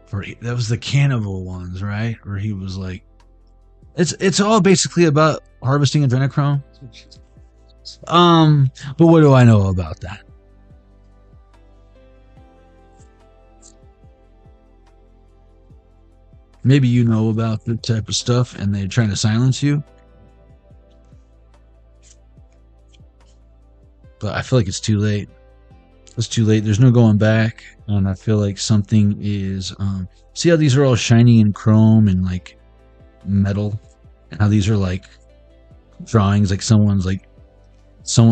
for, that was the cannibal ones, right? Where he was like, it's all basically about harvesting adrenochrome. But what do I know about that? Maybe you know about that type of stuff and they're trying to silence you. But I feel like it's too late. It's too late. There's no going back. And I feel like something is, see how these are all shiny and chrome and like metal, and how these are like drawings, like someone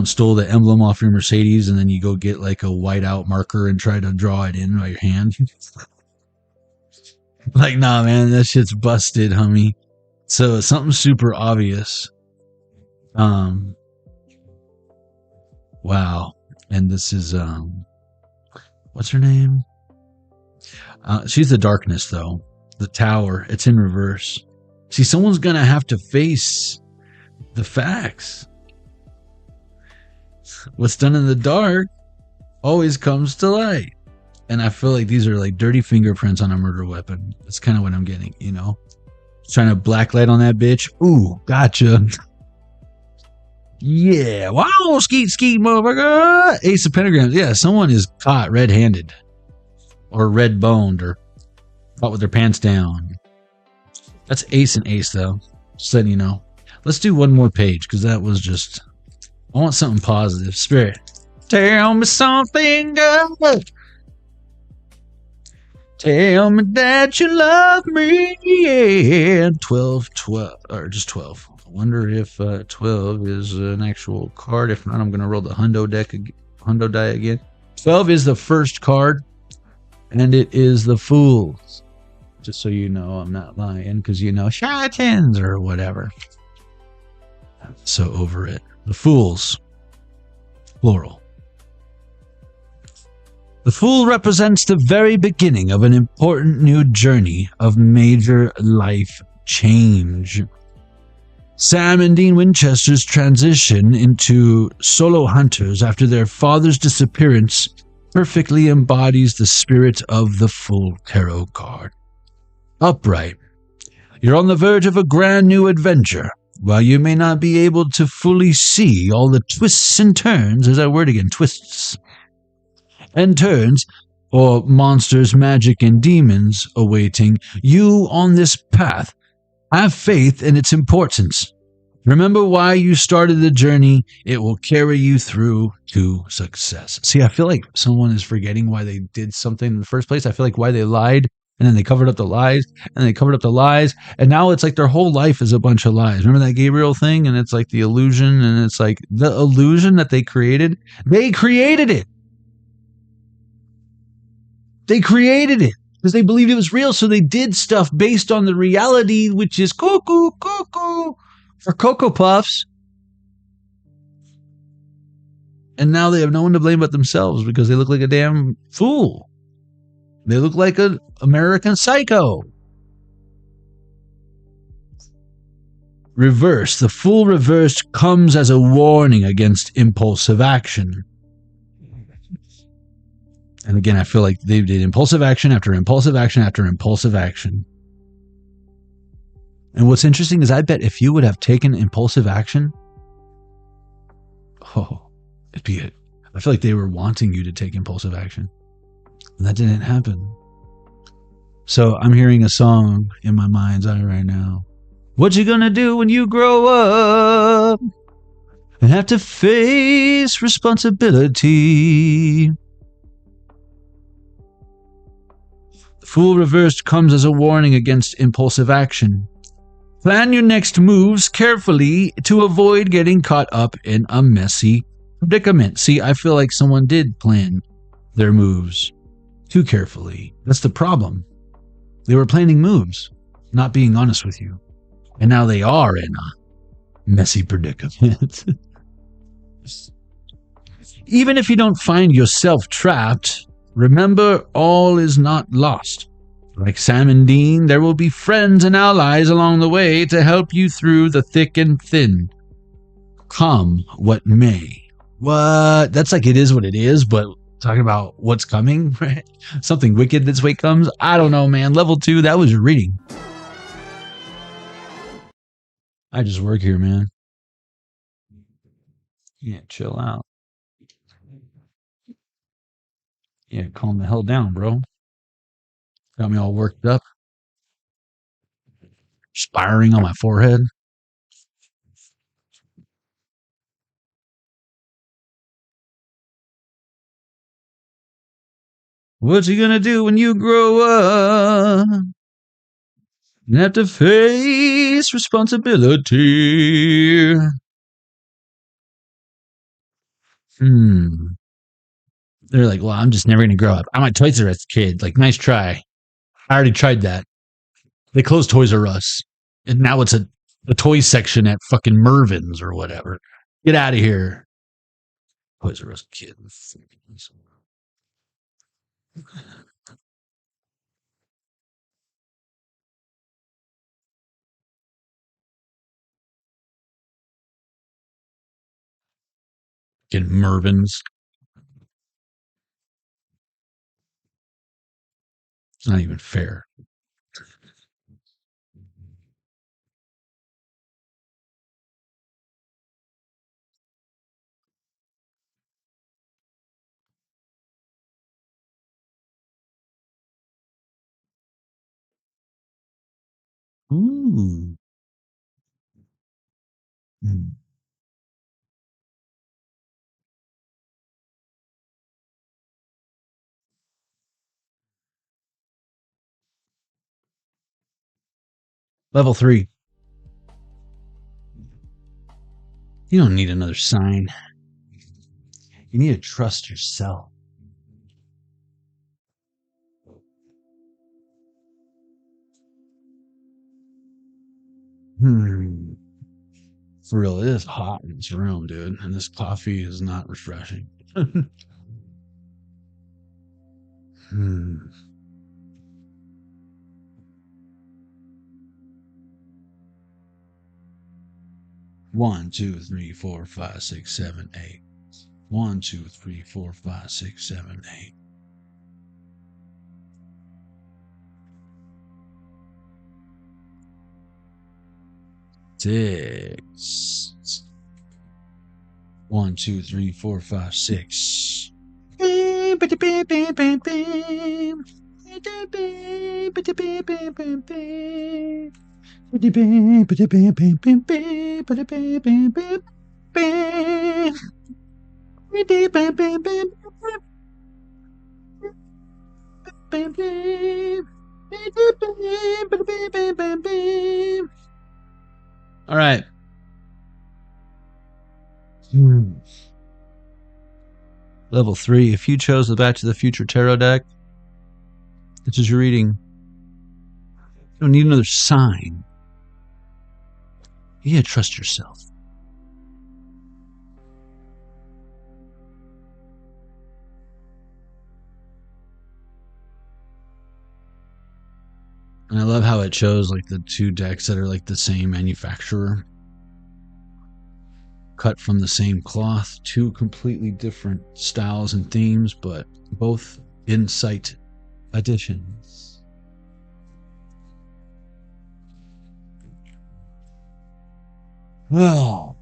stole the emblem off your Mercedes, and then you go get like a whiteout marker and try to draw it in by your hand. Like, nah, man, that shit's busted, homie. So it's something super obvious. Wow. And this is, what's her name? She's the darkness, though. The tower. It's in reverse. See, someone's going to have to face the facts. What's done in the dark always comes to light. And I feel like these are like dirty fingerprints on a murder weapon. That's kind of what I'm getting, you know? Trying to blacklight on that bitch. Ooh, gotcha. Yeah, wow, skeet, skeet, motherfucker. Ace of pentagrams. Yeah, someone is caught red-handed or red-boned or caught with their pants down. That's ace and ace, though. Just letting you know. Let's do one more page because that was just. I want something positive. Spirit, tell me something good. Tell me that you love me. Yeah. 12, 12, or just 12. I wonder if 12 is an actual card. If not, I'm going to roll the Hundo die again. 12 is the first card, and it is the Fools. Just so you know, I'm not lying, because you know, charlatans or whatever. So over it. The Fools. Plural. The Fool represents the very beginning of an important new journey of major life change. Sam and Dean Winchester's transition into solo hunters after their father's disappearance perfectly embodies the spirit of the Fool tarot card. Upright. You're on the verge of a grand new adventure. While you may not be able to fully see all the twists and turns, there's that word again, twists and turns, or monsters, magic, and demons awaiting you on this path, have faith in its importance. Remember why you started the journey. It will carry you through to success. See, I feel like someone is forgetting why they did something in the first place. I feel like why they lied, and then they covered up the lies, and they covered up the lies, and now it's like their whole life is a bunch of lies. Remember that Gabriel thing? And it's like the illusion, and it's like the illusion that they created it. They created it because they believed it was real, so they did stuff based on the reality, which is cuckoo, cuckoo, for Cocoa Puffs. And now they have no one to blame but themselves because they look like a damn fool. They look like an American Psycho. Reverse. The Fool reversed comes as a warning against impulsive action. And again, I feel like they did impulsive action after impulsive action after impulsive action. And what's interesting is I bet if you would have taken impulsive action, it'd be it. I feel like they were wanting you to take impulsive action. And that didn't happen. So I'm hearing a song in my mind's eye right now. What you gonna do when you grow up and have to face responsibility? The Fool reversed comes as a warning against impulsive action. Plan your next moves carefully to avoid getting caught up in a messy predicament. See, I feel like someone did plan their moves too carefully. That's the problem. They were planning moves, not being honest with you. And now they are in a messy predicament. Even if you don't find yourself trapped, remember, all is not lost. Like Sam and Dean, there will be friends and allies along the way to help you through the thick and thin. Come what may. What? That's like it is what it is, but talking about what's coming, right? Something wicked this way comes. I don't know, man. Level 2, that was your reading. I just work here, man. Yeah, chill out. Yeah, calm the hell down, bro. Got me all worked up. Spiring on my forehead. What you gonna do when you grow up? You have to face responsibility. They're like, well, I'm just never gonna grow up. I'm a Toys R Us kid. Like, nice try. I already tried that. They closed Toys R Us. And now it's a toy section at fucking Mervin's or whatever. Get out of here. Toys R Us kid. Fucking Mervin's. It's not even fair. Ooh. Mm. Level 3. You don't need another sign. You need to trust yourself. For real, it is hot in this room, dude, and this coffee is not refreshing. Hmm. One, two, three, four, five, six, seven, eight. 1, 2, 3, 4, 5, 6, 7, 8. Six. 1, 2, 3, 4, 5, 6. All right. Level 3. If you chose the Back to the Future Tarot deck, this is your reading. You don't need another sign. You gotta trust yourself. And I love how it shows like the two decks that are like the same manufacturer, cut from the same cloth, two completely different styles and themes, but both insight additions. Well,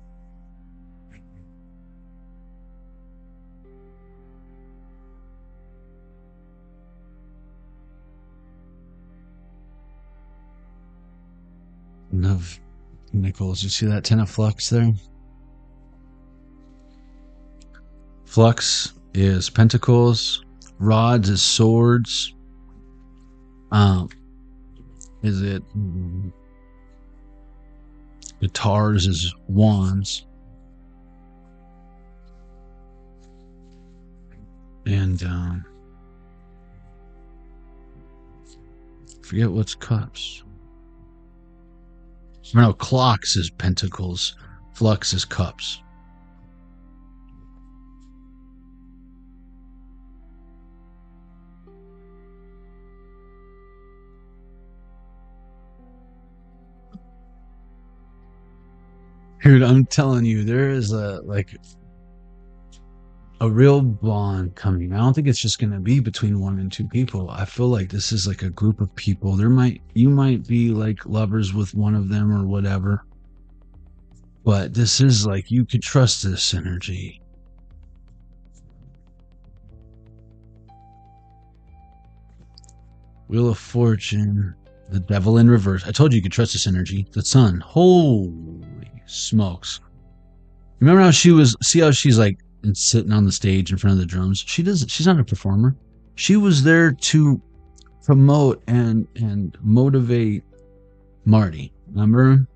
of Nichols, you see that 10 of flux there? Flux is pentacles, rods is swords. Is it guitars is wands, and forget what's cups. No, clocks is pentacles, flux is cups. Dude, I'm telling you, there is a real bond coming. I don't think it's just going to be between one and two people. I feel like this is like a group of people. You might be like lovers with one of them or whatever, but this is like, you could trust this energy. Wheel of Fortune, the Devil in reverse. I told you could trust this energy. The Sun. Holy smokes. Remember how see how she's like sitting on the stage in front of the drums? She's not a performer. She was there to promote and motivate Marty. Remember?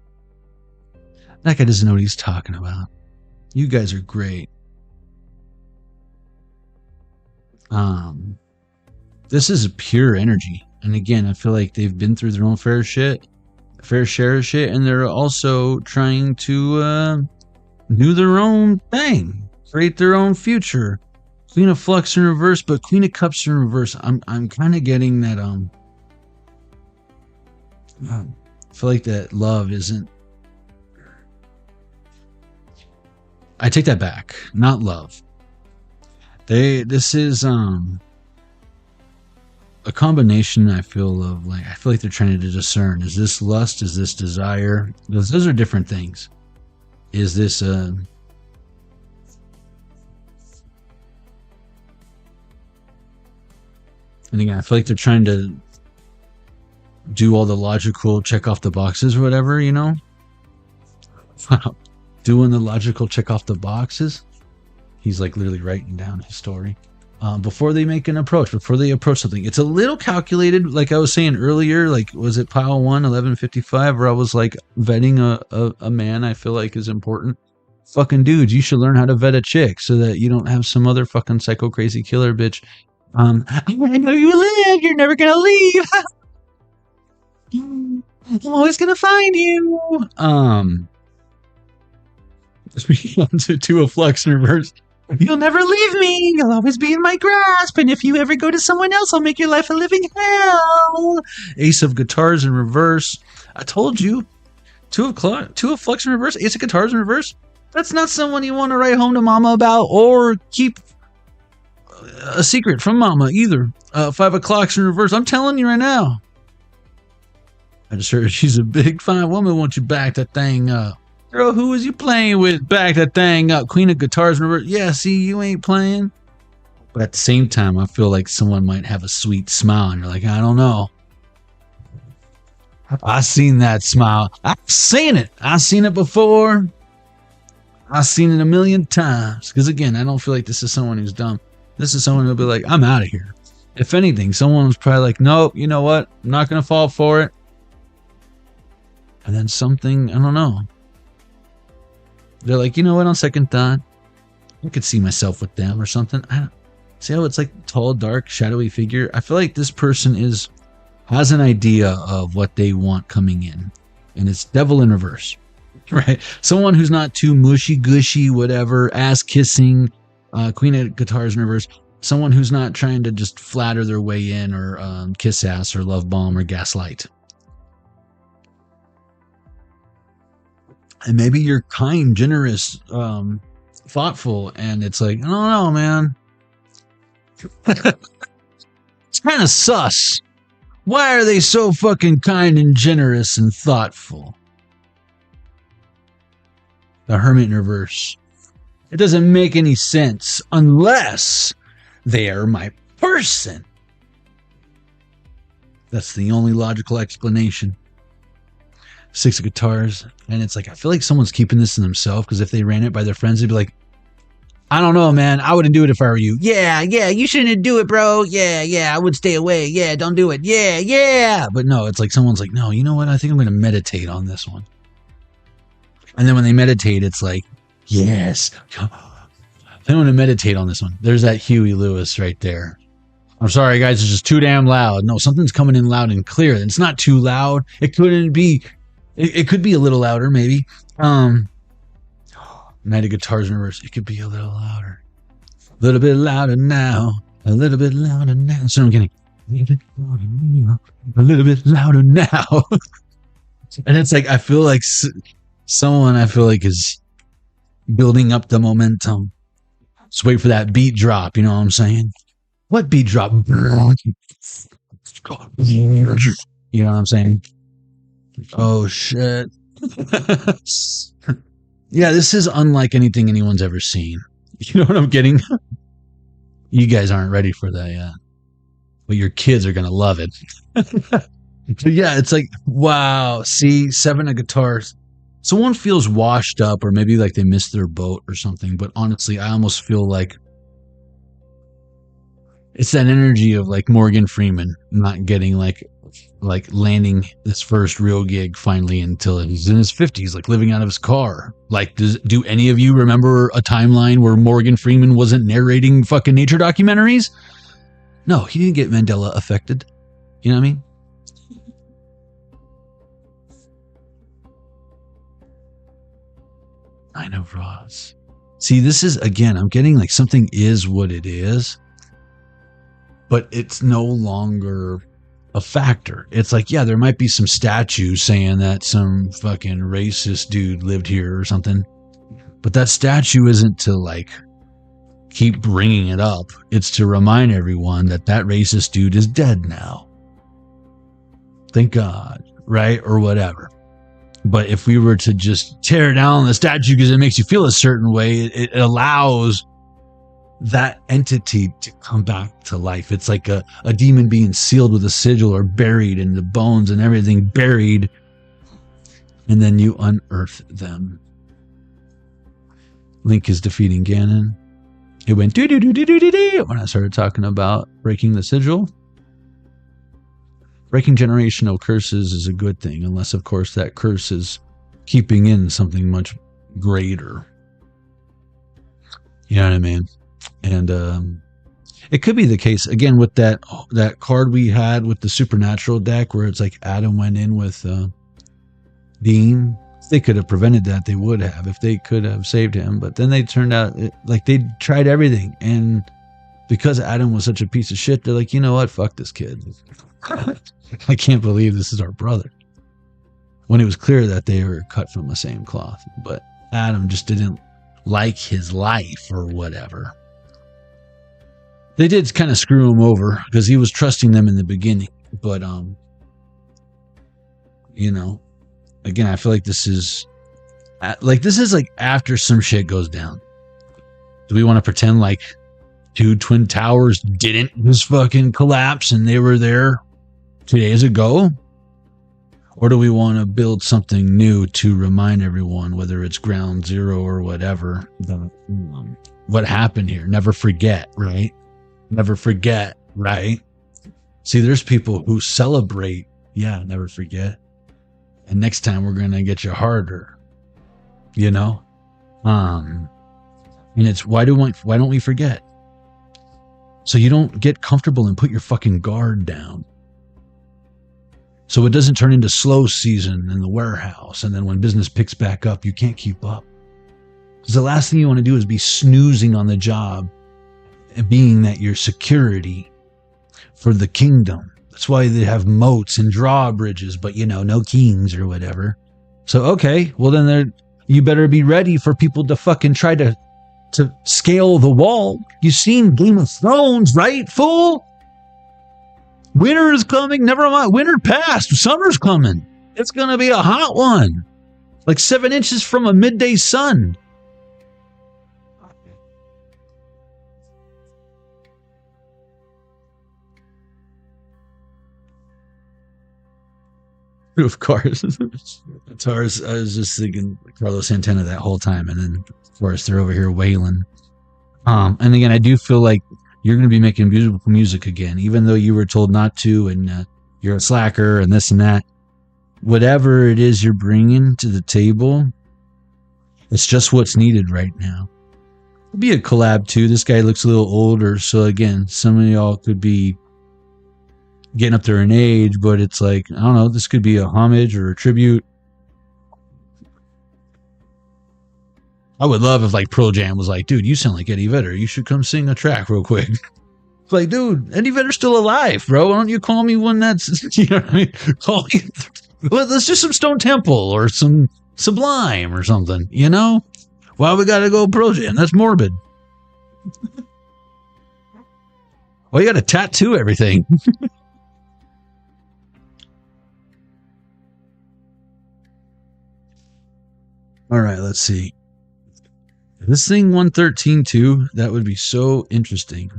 That guy doesn't know what he's talking about. You guys are great. This is a pure energy. And again, I feel like they've been through their own fair share of shit, and they're also trying to do their own thing, create their own future. Queen of Flux in reverse, but Queen of Cups in reverse. I'm kind of getting that I feel like that love isn't. I take that back. Not love. This is a combination, I feel like they're trying to discern, is this lust, is this desire? Those are different things. Is this and again, I feel like they're trying to do all the logical check off the boxes or whatever, you know? Doing the logical check off the boxes. He's like literally writing down his story. Before they make an approach, before they approach something. It's a little calculated, like I was saying earlier, like was it pile 1, 1155, where I was like vetting a man I feel like is important. Fucking dudes, you should learn how to vet a chick so that you don't have some other fucking psycho crazy killer bitch. I know you live, you're never gonna leave. I'm always gonna find you. To a flux in reverse. You'll never leave me. You'll always be in my grasp. And if you ever go to someone else, I'll make your life a living hell. Ace of guitars in reverse. I told you. Two of flux in reverse. Ace of guitars in reverse. That's not someone you want to write home to mama about or keep a secret from mama either. 5 o'clocks in reverse. I'm telling you right now. I just heard she's a big fine woman. Won't you back that thing up? Girl, who was you playing with? Back that thing up. Queen of guitars, remember? Yeah, see, you ain't playing. But at the same time, I feel like someone might have a sweet smile, and you're like, I don't know. I've seen that smile. I've seen it. I've seen it before. I've seen it a million times. Because again, I don't feel like this is someone who's dumb. This is someone who'll be like, I'm out of here. If anything, someone was probably like, nope, you know what? I'm not going to fall for it. And then something, I don't know. They're like, you know what, on second thought, I could see myself with them or something. I don't see how it's like tall, dark, shadowy figure. I feel like this person has an idea of what they want coming in. And it's devil in reverse. Right? Someone who's not too mushy gushy, whatever, ass kissing, queen of guitars in reverse. Someone who's not trying to just flatter their way in or kiss ass or love bomb or gaslight. And maybe you're kind, generous, thoughtful, and it's like, I don't know, man. It's kind of sus. Why are they so fucking kind and generous and thoughtful? The Hermit in reverse. It doesn't make any sense unless they are my person. That's the only logical explanation. 6 of guitars, and it's like I feel like someone's keeping this to themselves because if they ran it by their friends, they'd be like, I don't know, man, I wouldn't do it if I were you. Yeah, you shouldn't do it, bro. Yeah, I would stay away. Yeah, don't do it. Yeah. But no, it's like someone's like, no, you know what? I think I'm going to meditate on this one. And then when they meditate, it's like, yes, I want to meditate on this one. There's that Huey Lewis right there. I'm sorry, guys, it's just too damn loud. No, something's coming in loud and clear. It's not too loud. It couldn't be. It could be a little louder, maybe. Night of guitars in reverse. It could be a little louder. A little bit louder now. A little bit louder now. So I'm getting a little bit louder now. A little bit louder now. And it's like, I feel like someone is building up the momentum. Just wait for that beat drop. You know what I'm saying? What beat drop? You know what I'm saying? Oh, shit. Yeah, this is unlike anything anyone's ever seen. You know what I'm getting? You guys aren't ready for that yet. But your kids are going to love it. So yeah, it's like, wow. See, 7 of guitars. Someone feels washed up or maybe like they missed their boat or something. But honestly, I almost feel like it's that energy of like Morgan Freeman not getting like landing his first real gig finally until he's in his 50s, like living out of his car. Like, do any of you remember a timeline where Morgan Freeman wasn't narrating fucking nature documentaries? No, he didn't get Mandela affected. You know what I mean? Nine of Rods. See, this is, again, I'm getting like something is what it is, but it's no longer a factor. It's like, yeah, there might be some statues saying that some fucking racist dude lived here or something, but that statue isn't to like keep bringing it up. It's to remind everyone that that racist dude is dead now. Thank God, right? Or whatever. But if we were to just tear down the statue because it makes you feel a certain way, it allows that entity to come back to life. It's like a demon being sealed with a sigil or buried, and the bones and everything buried, and then you unearth them. Link is defeating Ganon. It went do-do-do-do-do-do when I started talking about breaking the sigil. Breaking generational curses is a good thing, unless, of course, that curse is keeping in something much greater. You know what I mean? And it could be the case, again, with that card we had with the Supernatural deck, where it's like Adam went in with Dean. If they could have prevented that, they would have. If they could have saved him. But then they turned out, like, they tried everything. And because Adam was such a piece of shit, they're like, you know what? Fuck this kid. I can't believe this is our brother. When it was clear that they were cut from the same cloth. But Adam just didn't like his life or whatever. They did kind of screw him over because he was trusting them in the beginning. But, you know, again, I feel like this is like after some shit goes down. Do we want to pretend like two twin towers didn't just fucking collapse and they were there 2 days ago? Or do we want to build something new to remind everyone, whether it's ground zero or whatever, what happened here? Never forget, right? Never forget, right? See, there's people who celebrate, yeah, never forget. And next time we're going to get you harder, you know? And it's, why don't we forget? So you don't get comfortable and put your fucking guard down. So it doesn't turn into slow season in the warehouse. And then when business picks back up, you can't keep up. Because the last thing you want to do is be snoozing on the job and being that your security for the kingdom. That's why they have moats and drawbridges, but, you know, no kings or whatever. So, okay, well then you better be ready for people to fucking try to scale the wall. You've seen Game of Thrones, right, fool? Winter is coming. Never mind. Winter passed. Summer's coming. It's going to be a hot one. Like 7 inches from a midday sun. Of course. I was just thinking Carlos Santana that whole time. And then, of course, they're over here wailing. And again, I do feel like you're going to be making beautiful music again, even though you were told not to, and you're a slacker and this and that. Whatever it is you're bringing to the table, it's just what's needed right now. It'll be a collab too. This guy looks a little older, so again, some of y'all could be getting up there in age, but it's like, I don't know, this could be a homage or a tribute. I would love if like Pearl Jam was like, dude, you sound like Eddie Vedder. You should come sing a track real quick. It's like, dude, Eddie Vedder's still alive, bro. Why don't you call me when that's, you know what I mean? Call me. Well, let's do some Stone Temple or some Sublime or something, you know? Why we gotta go Pearl Jam? That's morbid. Why you gotta tattoo everything? All right, let's see. This thing 113 too, that would be so interesting.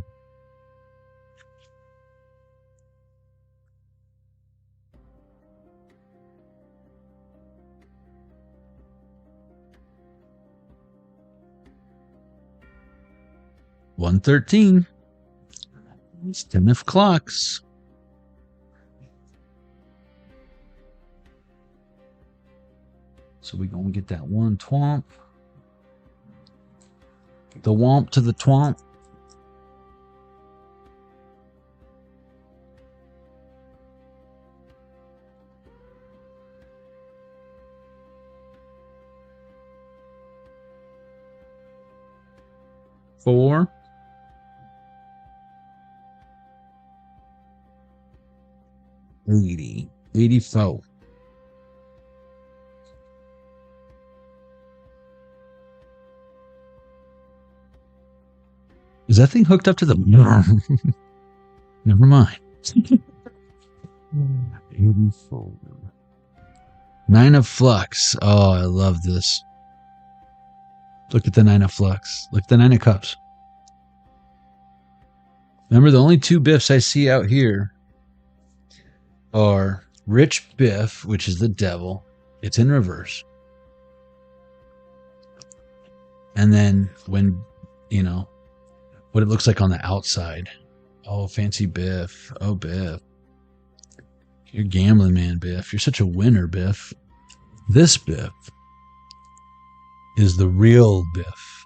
$113. It's 10 of clocks. So we're gonna get that one twomp. The womp to the twomp. Four. $80. 84. Is that thing hooked up to the... Never mind. 84. 9 of Flux. Oh, I love this. Look at the 9 of Flux. Look at the 9 of Cups. Remember, the only two Biffs I see out here are Rich Biff, which is the devil. It's in reverse. And then when, what it looks like on the outside. Oh, fancy Biff. Oh, Biff. You're gambling, man, Biff. You're such a winner, Biff. This Biff is the real Biff.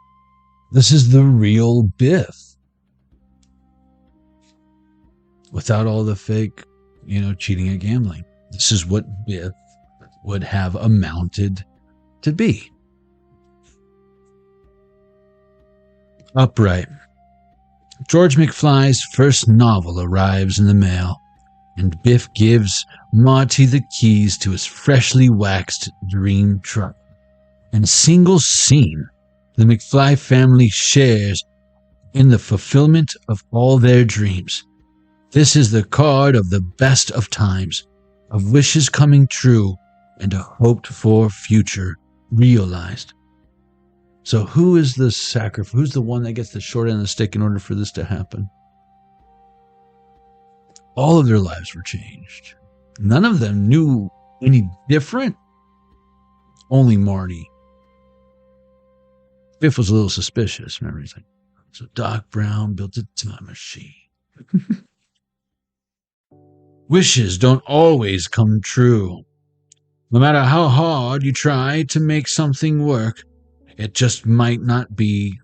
This is the real Biff. Without all the fake, cheating at gambling. This is what Biff would have amounted to be. Upright. George McFly's first novel arrives in the mail, and Biff gives Marty the keys to his freshly waxed dream truck. In a single scene, the McFly family shares in the fulfillment of all their dreams. This is the card of the best of times, of wishes coming true, and a hoped-for future realized. So who is the sacrifice? Who's the one that gets the short end of the stick in order for this to happen? All of their lives were changed. None of them knew any different. Only Marty. Biff was a little suspicious. Remember, he's like, so Doc Brown built a time machine. Wishes don't always come true. No matter how hard you try to make something work, it just might not be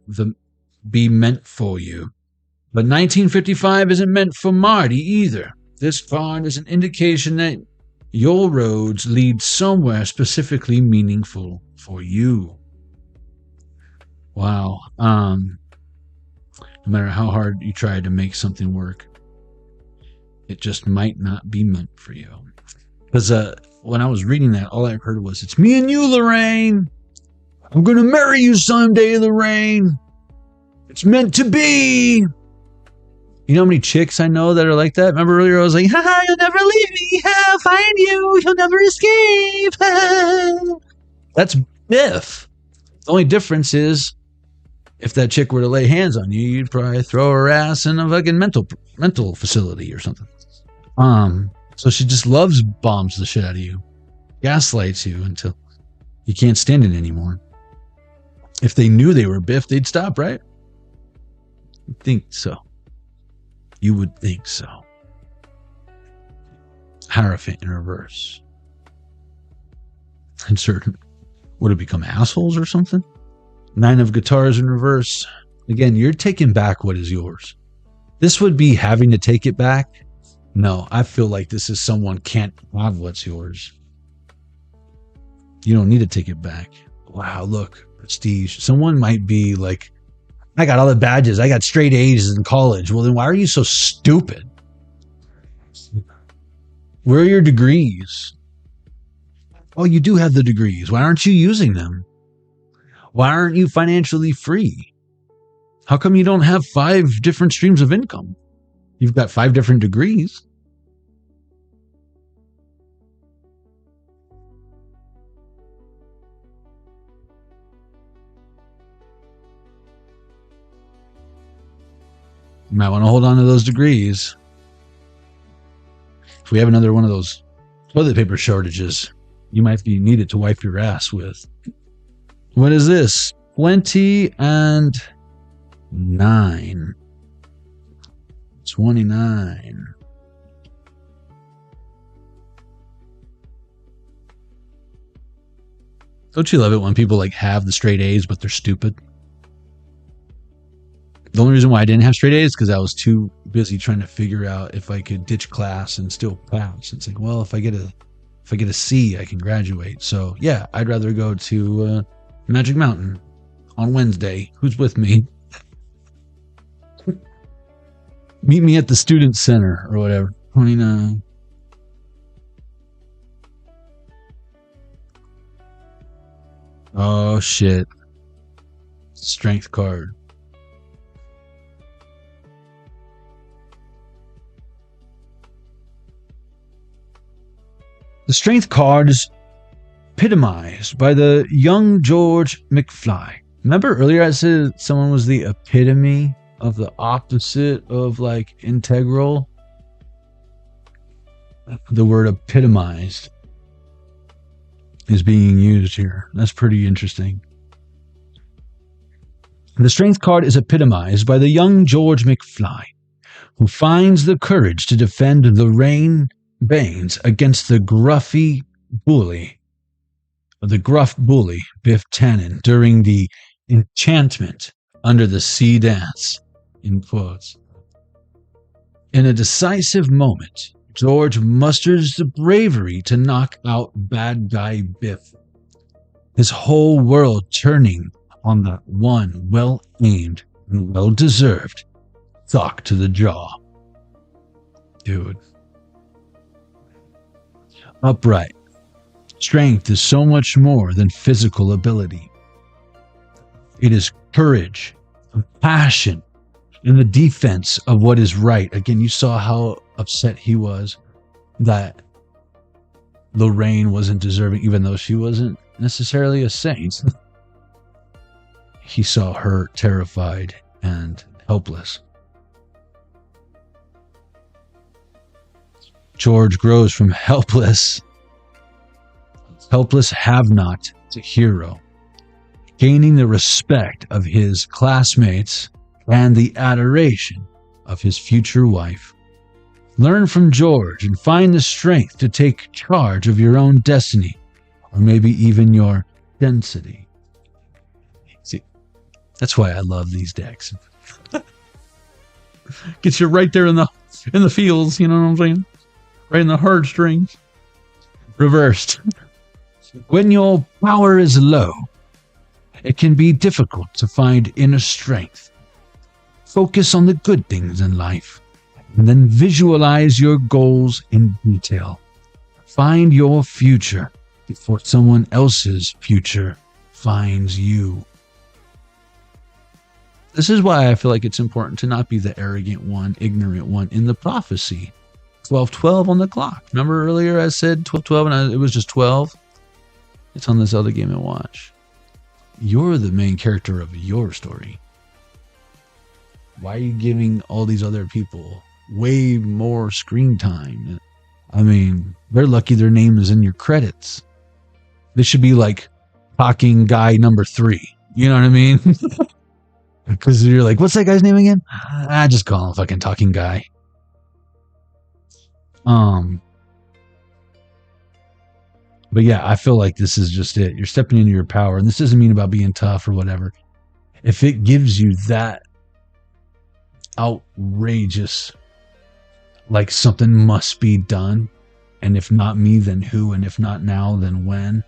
meant for you. But 1955 isn't meant for Marty either. This card is an indication that your roads lead somewhere specifically meaningful for you. Wow. No matter how hard you try to make something work, it just might not be meant for you. Because when I was reading that, all I heard was, it's me and you, Lorraine. I'm going to marry you someday, Lorraine. It's meant to be. You know how many chicks I know that are like that? Remember earlier I was like, haha, you'll never leave me. I'll find you. You'll never escape. That's Biff. The only difference is, if that chick were to lay hands on you, you'd probably throw her ass in a fucking mental facility or something. So she just loves bombs the shit out of you. Gaslights you until you can't stand it anymore. If they knew they were Biff, they'd stop, right? You'd think so. You would think so. Hierophant in reverse. Insert. Would it become assholes or something? 9 of guitars in reverse. Again, you're taking back what is yours. This would be having to take it back. No, I feel like this is someone can't have what's yours. You don't need to take it back. Wow, look, prestige. Someone might be like, I got all the badges. I got straight A's in college. Well, then why are you so stupid? Where are your degrees? Oh, you do have the degrees. Why aren't you using them? Why aren't you financially free? How come you don't have 5 different streams of income? You've got 5 different degrees. You might want to hold on to those degrees. If we have another one of those toilet paper shortages, you might be needed to wipe your ass with. What is this? 20 and 9. 29. Don't you love it when people like have the straight A's but they're stupid? The only reason why I didn't have straight A's is because I was too busy trying to figure out if I could ditch class and still pass. It's like, well, if I get a C, I can graduate. So yeah, I'd rather go to Magic Mountain on Wednesday. Who's with me? Meet me at the student center or whatever. 29. Oh shit. Strength card. The strength card is epitomized by the young George McFly. Remember earlier I said someone was the epitome of the opposite of like integral. The word epitomized is being used here. That's pretty interesting. The strength card is epitomized by the young George McFly, who finds the courage to defend Lorraine Baines against the gruff bully Biff Tannen during the enchantment under the sea dance, in quotes. In a decisive moment, George musters the bravery to knock out bad guy Biff, his whole world turning on that one well-aimed and well-deserved sock to the jaw. Dude. Upright. Strength is so much more than physical ability. It is courage, passion, and the defense of what is right. Again, you saw how upset he was that Lorraine wasn't deserving, even though she wasn't necessarily a saint. He saw her terrified and helpless. George grows from helpless have-not to hero, gaining the respect of his classmates and the adoration of his future wife. Learn from George and find the strength to take charge of your own destiny, or maybe even your density. See, that's why I love these decks. Gets you right there in the feels, you know what I'm saying? Right in the heartstrings. Reversed. When your power is low, it can be difficult to find inner strength. Focus on the good things in life, and then visualize your goals in detail. Find your future before someone else's future finds you. This is why I feel like it's important to not be the arrogant one, ignorant one in the prophecy. 12-12 on the clock. Remember earlier I said 12-12 and it was just 12? It's on the Zelda Game & Watch. You're the main character of your story. Why are you giving all these other people way more screen time? I mean, they're lucky their name is in your credits. This should be like talking guy number 3. You know what I mean? Because you're like, what's that guy's name again? I just call him fucking talking guy. But yeah, I feel like this is just it. You're stepping into your power. And this doesn't mean about being tough or whatever. If it gives you that outrageous, like something must be done, and if not me, then who? And if not now, then when?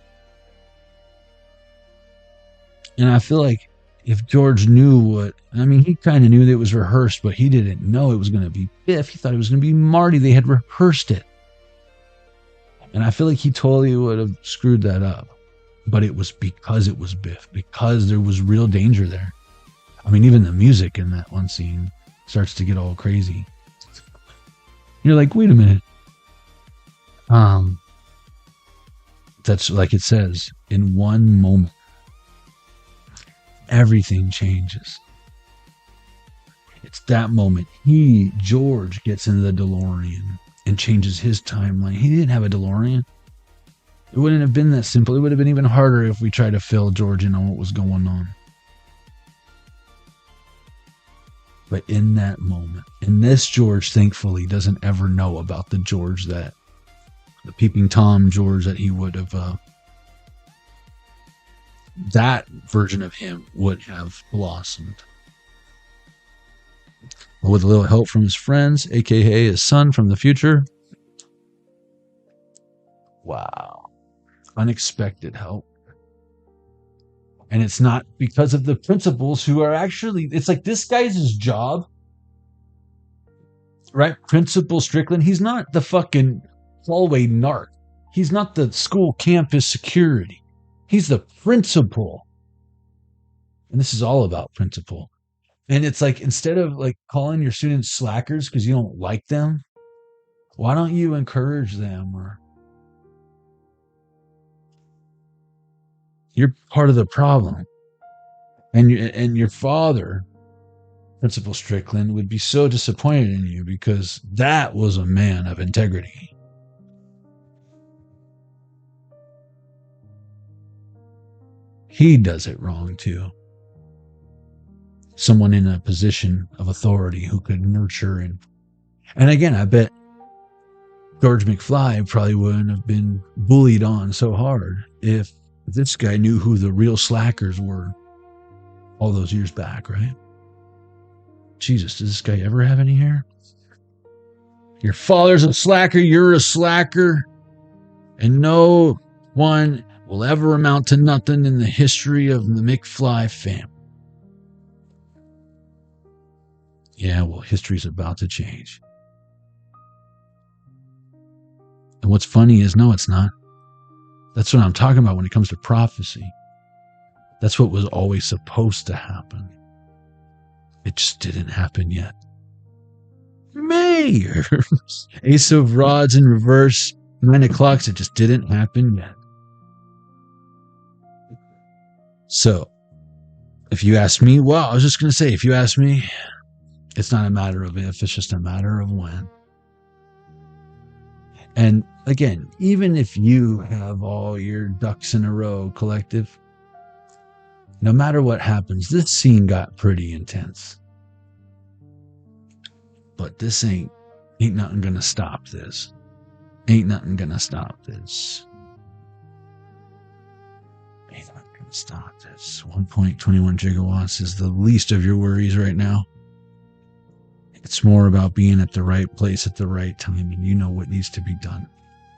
And I feel like if George knew what, I mean, he kind of knew that it was rehearsed, but he didn't know it was going to be Biff. He thought it was going to be Marty. They had rehearsed it. And I feel like he totally would have screwed that up. But it was because it was Biff, because there was real danger there. I mean, even the music in that one scene starts to get all crazy. You're like, wait a minute. That's like it says, in one moment, everything changes. It's that moment. George, gets into the DeLorean and changes his timeline. He didn't have a DeLorean. It wouldn't have been that simple. It would have been even harder if we tried to fill George in on what was going on. But in that moment, and this George, thankfully, doesn't ever know about the George the peeping Tom George that he would have, that version of him would have blossomed. But with a little help from his friends, aka his son from the future. Wow. Unexpected help. And it's not because of the principals who are actually, it's like this guy's his job, right? Principal Strickland, he's not the fucking hallway narc. He's not the school campus security. He's the principal. And this is all about principal. And it's like, instead of like calling your students slackers because you don't like them, why don't you encourage them? Or you're part of the problem. And your father Principal Strickland would be so disappointed in you because that was a man of integrity. He does it wrong too. Someone in a position of authority who could nurture and again, I bet George McFly probably wouldn't have been bullied on so hard if this guy knew who the real slackers were all those years back, right? Jesus, does this guy ever have any hair? Your father's a slacker, you're a slacker, and no one will ever amount to nothing in the history of the McFly family. Yeah, well, history's about to change. And what's funny is, no, it's not. That's what I'm talking about when it comes to prophecy. That's what was always supposed to happen. It just didn't happen yet. Mayors. Ace of Rods in reverse. 9 o'clock. It just didn't happen yet. So, if you ask me, well, I was just going to say, if you ask me, it's not a matter of if, it's just a matter of when. And again, even if you have all your ducks in a row, collective, no matter what happens, this scene got pretty intense. But this ain't nothing gonna stop this. Ain't nothing gonna stop this. Ain't nothing gonna stop this. 1.21 gigawatts is the least of your worries right now. It's more about being at the right place at the right time, and you know what needs to be done.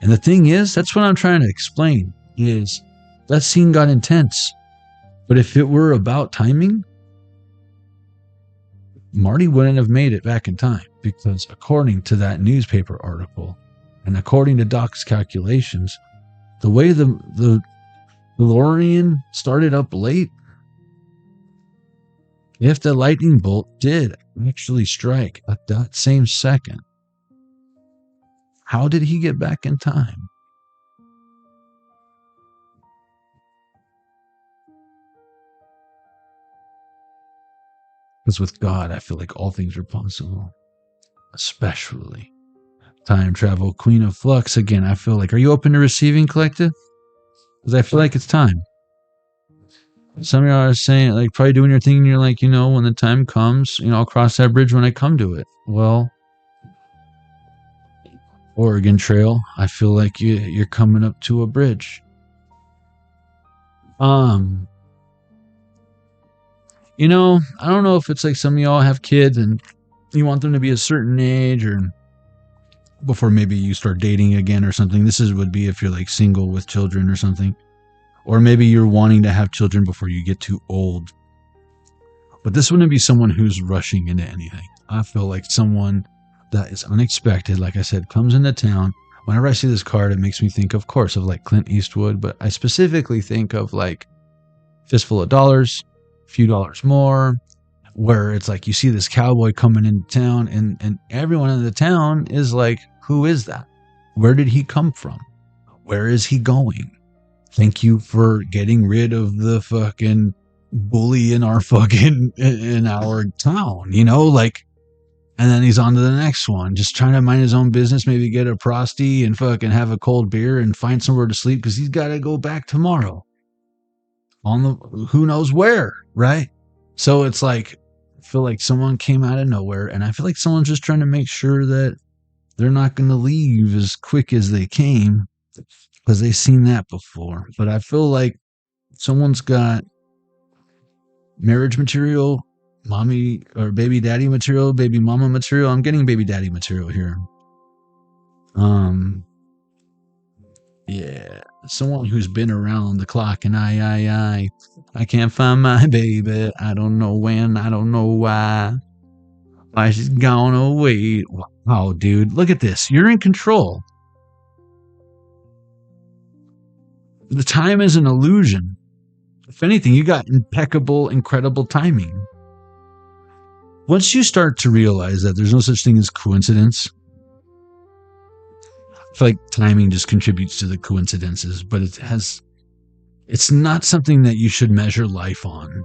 And the thing is, that's what I'm trying to explain, is that scene got intense. But if it were about timing, Marty wouldn't have made it back in time, because according to that newspaper article, and according to Doc's calculations, the way the DeLorean started up late, if the lightning bolt did actually strike at that same second, how did he get back in time? Because with God, I feel like all things are possible, especially time travel, Queen of Flux. Again, I feel like, are you open to receiving, collective? Because I feel like it's time. Some of y'all are saying, like, probably doing your thing, and you're like, when the time comes, I'll cross that bridge when I come to it. Well, Oregon Trail, I feel like you're coming up to a bridge. I don't know if it's like some of y'all have kids and you want them to be a certain age, or before maybe you start dating again or something. This would be if you're like single with children or something. Or maybe you're wanting to have children before you get too old. But this wouldn't be someone who's rushing into anything. I feel like someone that is unexpected, like I said, comes into town. Whenever I see this card, it makes me think, of course, of like Clint Eastwood. But I specifically think of like Fistful of Dollars, a few dollars more, where it's like you see this cowboy coming into town, and everyone in the town is like, who is that? Where did he come from? Where is he going? Thank you for getting rid of the fucking bully in our town, like, and then he's on to the next one, just trying to mind his own business, maybe get a prosty and fucking have a cold beer and find somewhere to sleep because he's got to go back tomorrow on the who knows where, right? So it's like, I feel like someone came out of nowhere, and I feel like someone's just trying to make sure that they're not going to leave as quick as they came, because they've seen that before. But I feel like someone's got marriage material, mommy or baby daddy material, baby mama material. I'm getting baby daddy material here. Yeah, someone who's been around the clock, and I can't find my baby. I don't know when, I don't know why she's gone away. Wow, dude, look at this. You're in control. The time is an illusion. If anything, you got impeccable, incredible timing. Once you start to realize that there's no such thing as coincidence, I feel like timing just contributes to the coincidences, but it's not something that you should measure life on.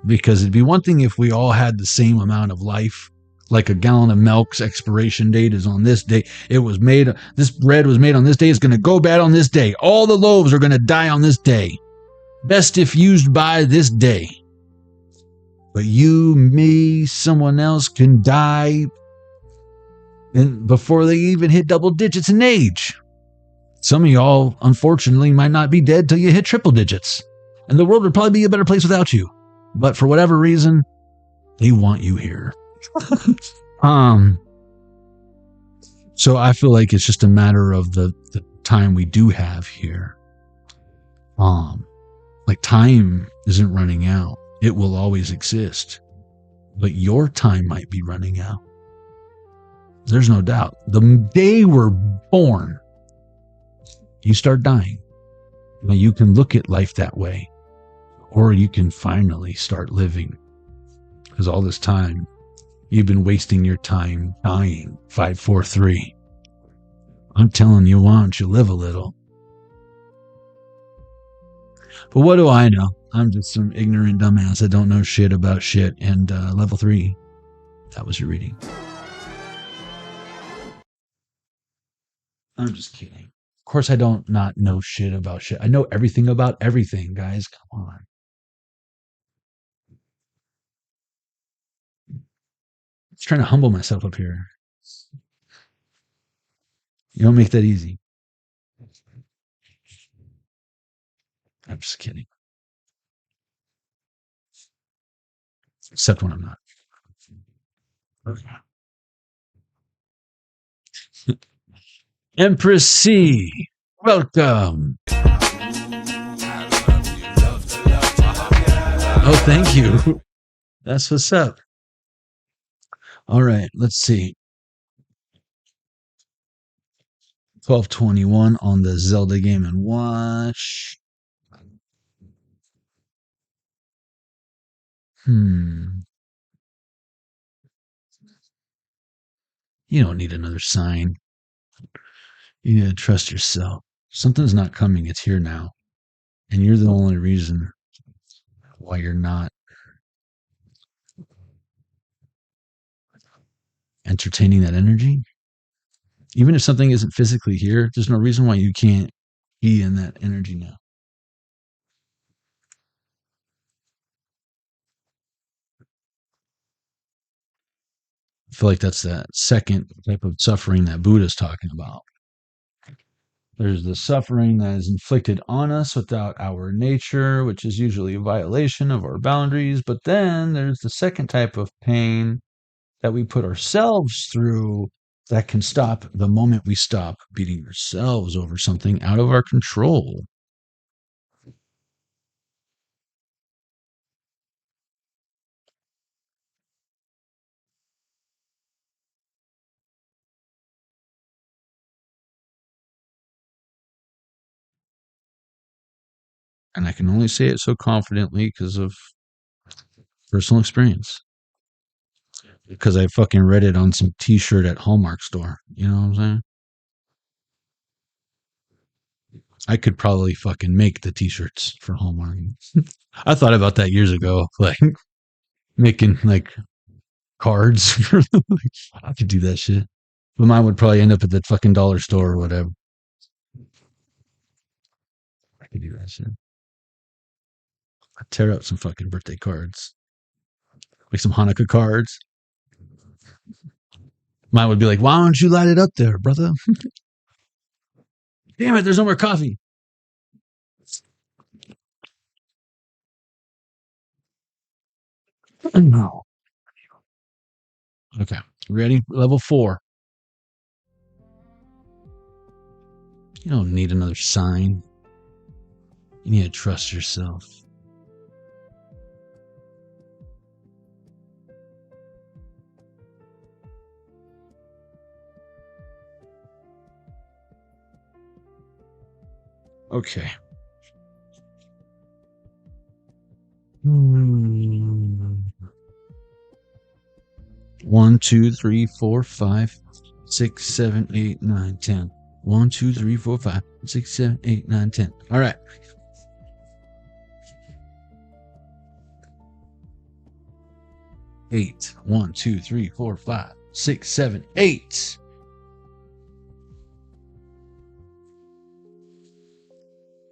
Because it'd be one thing if we all had the same amount of life, like a gallon of milk's expiration date is on this day. This bread was made on this day. It's going to go bad on this day. All the loaves are going to die on this day. Best if used by this day. But you, me, someone else can die before they even hit double digits in age. Some of y'all, unfortunately, might not be dead till you hit triple digits. And the world would probably be a better place without you. But for whatever reason, they want you here. So I feel like it's just a matter of the time we do have here. Like time isn't running out. It will always exist. But your time might be running out. There's no doubt. The day we're born, you start dying. Now you can look at life that way. Or you can finally start living. Because all this time, you've been wasting your time dying. 5, 4, 3. I'm telling you, why don't you live a little? But what do I know? I'm just some ignorant dumbass that don't know shit about shit. And level 3, that was your reading. I'm just kidding. Of course, I don't not know shit about shit. I know everything about everything, guys. Come on. Just trying to humble myself up here. You don't make that easy. I'm just kidding. Except when I'm not. Okay. Empress C, welcome. Oh, thank you. That's what's up. All right, let's see. 12:21 on the Zelda Game & Watch. You don't need another sign. You need to trust yourself. Something's not coming. It's here now. And you're the only reason why you're not entertaining that energy. Even if something isn't physically here, there's no reason why you can't be in that energy now. I feel like that's that second type of suffering that Buddha's talking about. There's the suffering that is inflicted on us without our nature, which is usually a violation of our boundaries. But then there's the second type of pain that we put ourselves through that can stop the moment we stop beating ourselves over something out of our control. And I can only say it so confidently because of personal experience. Because I fucking read it on some t-shirt at Hallmark store. You know what I'm saying? I could probably fucking make the t-shirts for Hallmark. I thought about that years ago, like making like cards. I could do that shit. But mine would probably end up at the fucking dollar store or whatever. I could do that shit. I'd tear up some fucking birthday cards. Like some Hanukkah cards. Mine would be like, why don't you light it up there, brother? Damn it, there's no more coffee. No. Okay, ready? Level 4. You don't need another sign. You need to trust yourself. Okay. 1, 2, 3, 4, 5, 6, 7, 8, 9, 10. 1, 2, 3, 4, 5, 6, 7, 8, 9, 10. All right. 8. 1, 2, 3, 4, 5, 6, 7, 8.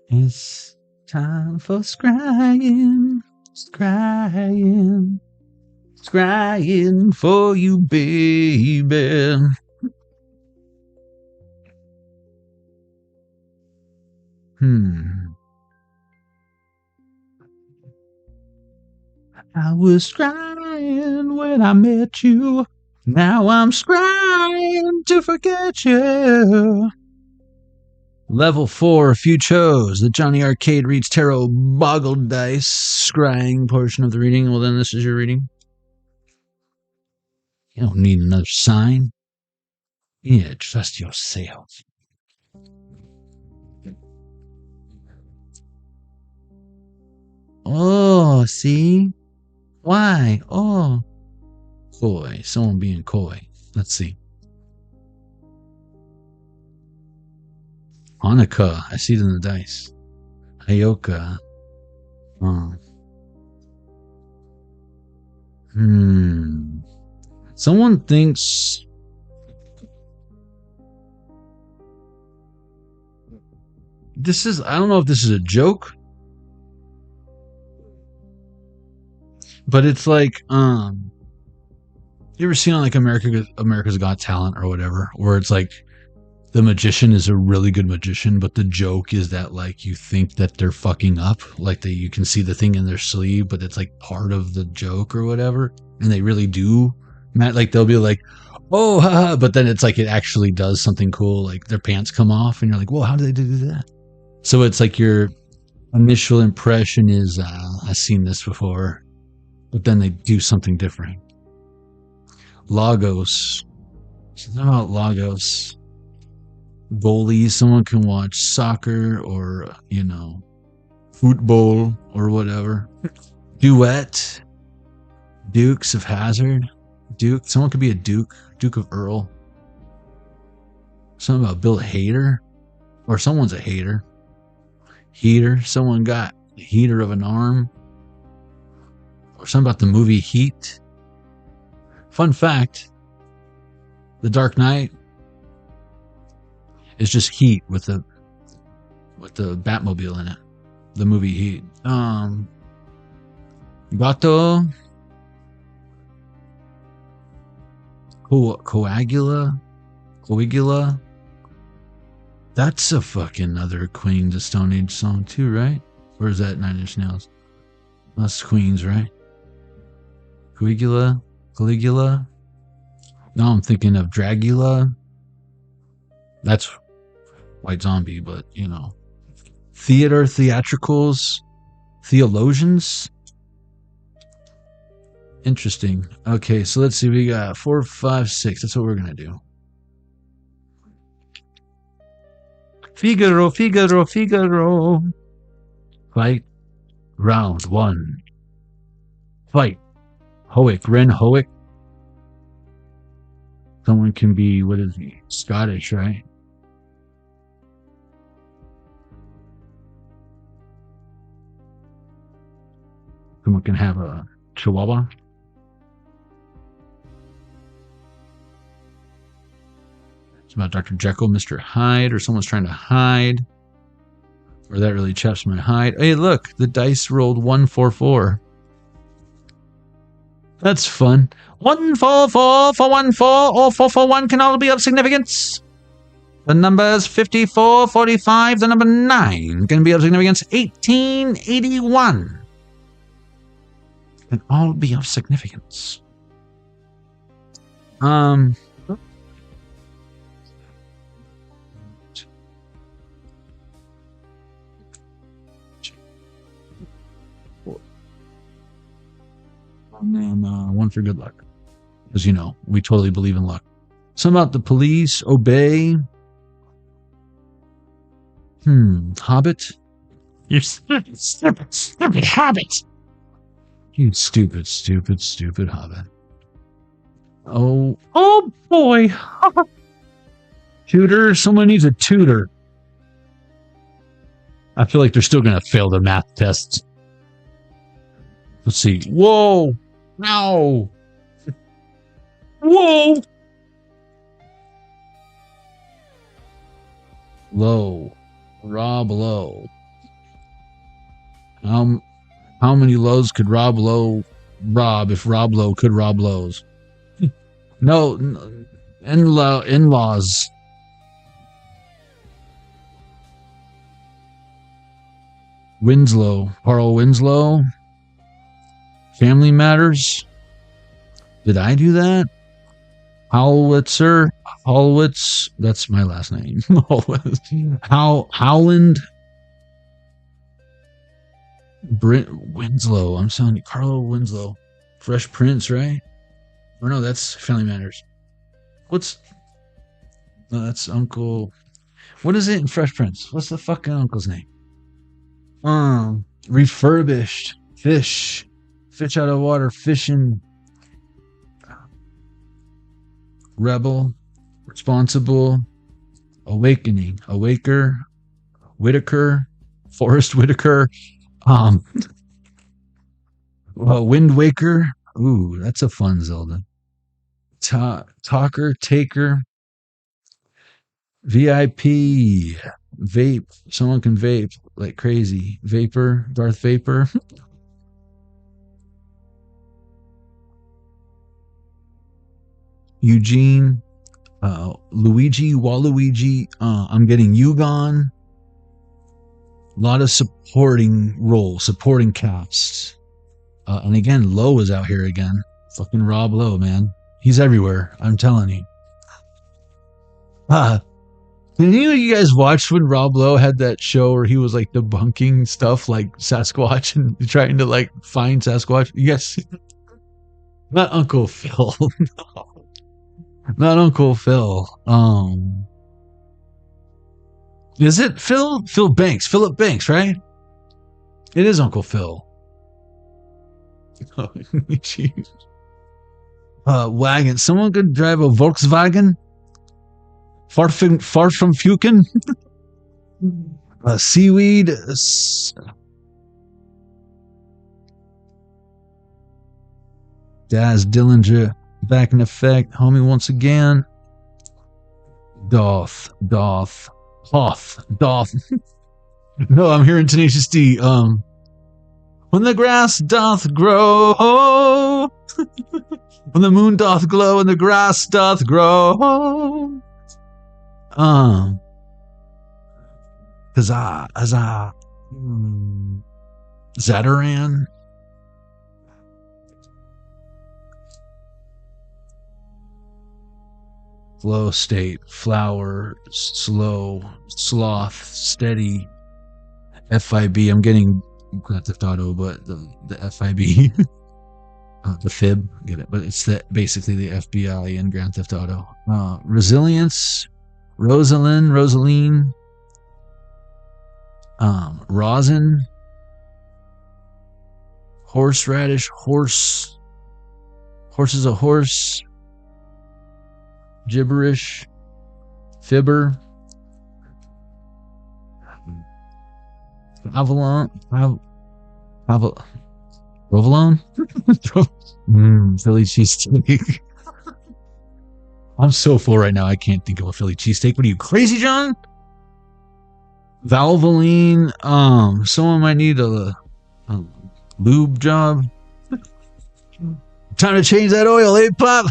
It's time for scrying, scrying, scrying for you, baby. I was crying when I met you. Now I'm scrying to forget you. Level 4, if you chose the Jonny Arkade Reads Tarot Boggle Dice scrying portion of the reading, well then this is your reading. You don't need another sign. Yeah, trust yourself. Oh, see? Why? Oh. Coy. Someone being coy. Let's see. Hanukkah. I see it in the dice. Ayoka. Oh. Someone thinks... This is... I don't know if this is a joke. But it's like, you ever seen on like America's Got Talent or whatever, where it's like the magician is a really good magician, but the joke is that like you think that they're fucking up, like you can see the thing in their sleeve, but it's like part of the joke or whatever, and they really do. Like they'll be like, oh, haha, but then it's like it actually does something cool, like their pants come off, and you're like, whoa, how did they do that? So it's like your initial impression is, I've seen this before. But then they do something different. Lagos. Something about Lagos. Goalies. Someone can watch soccer or, football or whatever. Duet. Dukes of Hazzard. Duke. Someone could be a Duke. Duke of Earl. Something about Bill Hader. Or someone's a hater. Heater. Someone got the heater of an arm. Or something about the movie Heat. Fun fact, The Dark Knight is just Heat with the Batmobile in it. The movie Heat. Gato. Coagula. That's a fucking other Queens of Stone Age song too, right? Or is that Nine Inch Nails? That's Queens, right? Caligula. Now I'm thinking of Dragula. That's White Zombie, but theatricals, theologians. Interesting. Okay, so let's see. We got 4, 5, 6. That's what we're gonna do. Figaro. Fight. Round 1. Fight. Ren Hoek. Someone can be, what is he? Scottish, right? Someone can have a Chihuahua. It's about Dr. Jekyll, Mr. Hyde, or someone's trying to hide. Or that really chaps my hide. Hey, look, the dice rolled 1, 4, 4. That's fun. 1, 4, 4 for 1, 4, or 4, 4, 1 can all be of significance. The numbers 54, 45, the number 9 can be of significance. 1881 can all be of significance. And then 1 for good luck. Because, we totally believe in luck. Some about the police, obey. Hobbit. You stupid hobbit. You stupid hobbit. Oh boy. Tutor. Someone needs a tutor. I feel like they're still going to fail the math tests. Let's see. Whoa. No. Whoa! Lowe. Rob Lowe. How many lows could Rob Lowe rob if Rob Lowe could rob Lowe's? No, in-laws. Winslow. Carl Winslow. Family Matters. Did I do that? Howlitz. That's my last name. Howland. Winslow. I'm telling you, Carlo Winslow. Fresh Prince, right? Or no, that's Family Matters. No, that's Uncle. What is it in Fresh Prince? What's the fucking uncle's name? Refurbished. Fish out of water. Fishing. Rebel. Responsible. Awakening. Awaker. Whitaker. Forrest Whitaker. Wind Waker. Ooh, that's a fun Zelda. Talker, Taker. VIP. Vape. Someone can vape like crazy. Vapor. Darth Vapor. Eugene. Luigi. Waluigi. I'm getting Yugon. A lot of supporting roles, supporting casts. And again, Lowe is out here again. Fucking Rob Lowe, man. He's everywhere. I'm telling you. Did any of you guys watch when Rob Lowe had that show where he was like debunking stuff like Sasquatch and trying to like find Sasquatch? Yes. Not Uncle Phil. No. Not Uncle Phil. Is it Phil? Phil Banks. Philip Banks, right? It is Uncle Phil. Oh, jeez. Wagon. Someone could drive a Volkswagen? Far from Fuken? Seaweed. Daz Dillinger back in effect. Homie once again. Doth. No, I'm hearing Tenacious D. When the grass doth grow, when the moon doth glow, and the grass doth grow. Zataran. Flow state, flower, slow, sloth, steady, FIB. I'm getting Grand Theft Auto, but the FIB, the FIB, get it? But it's basically the FBI in Grand Theft Auto. Resilience, Rosaline, rosin, horseradish, horse is a horse. Gibberish, fibber, Avalon, provolone, Philly cheesesteak. I'm so full right now. I can't think of a Philly cheesesteak. What are you, crazy, John? Valvoline. Someone might need a lube job. Time to change that oil, eh, Pop?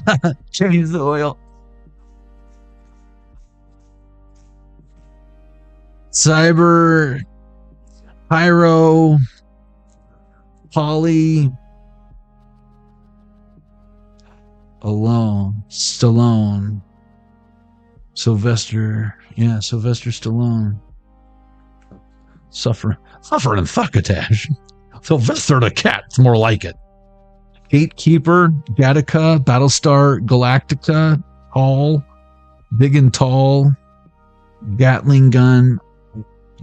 Change the oil. Cyber, Pyro, Polly, Stallone, Sylvester Stallone, suffering fuckotash. Sylvester the cat, it's more like it. Gatekeeper, Gattaca, Battlestar Galactica, Tall, Big and Tall, Gatling Gun,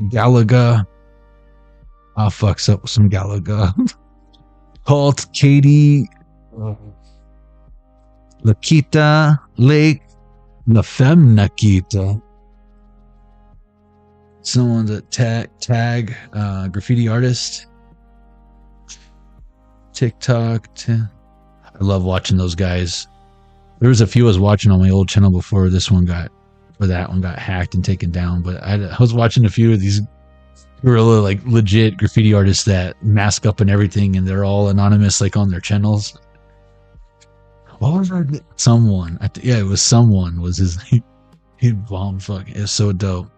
Galaga. Fucks up with some Galaga. Cult, Katie, Lakita, Lake, La Femme Nakita. Someone's a tag graffiti artist. TikTok. I love watching those guys. There was a few I was watching on my old channel before this one got, or that one got hacked and taken down. But I was watching a few of these guerrilla, like legit graffiti artists that mask up and everything, and they're all anonymous, like on their channels. What was that? Someone, yeah, it was someone was his name. He'd bomb fuck. It was so dope.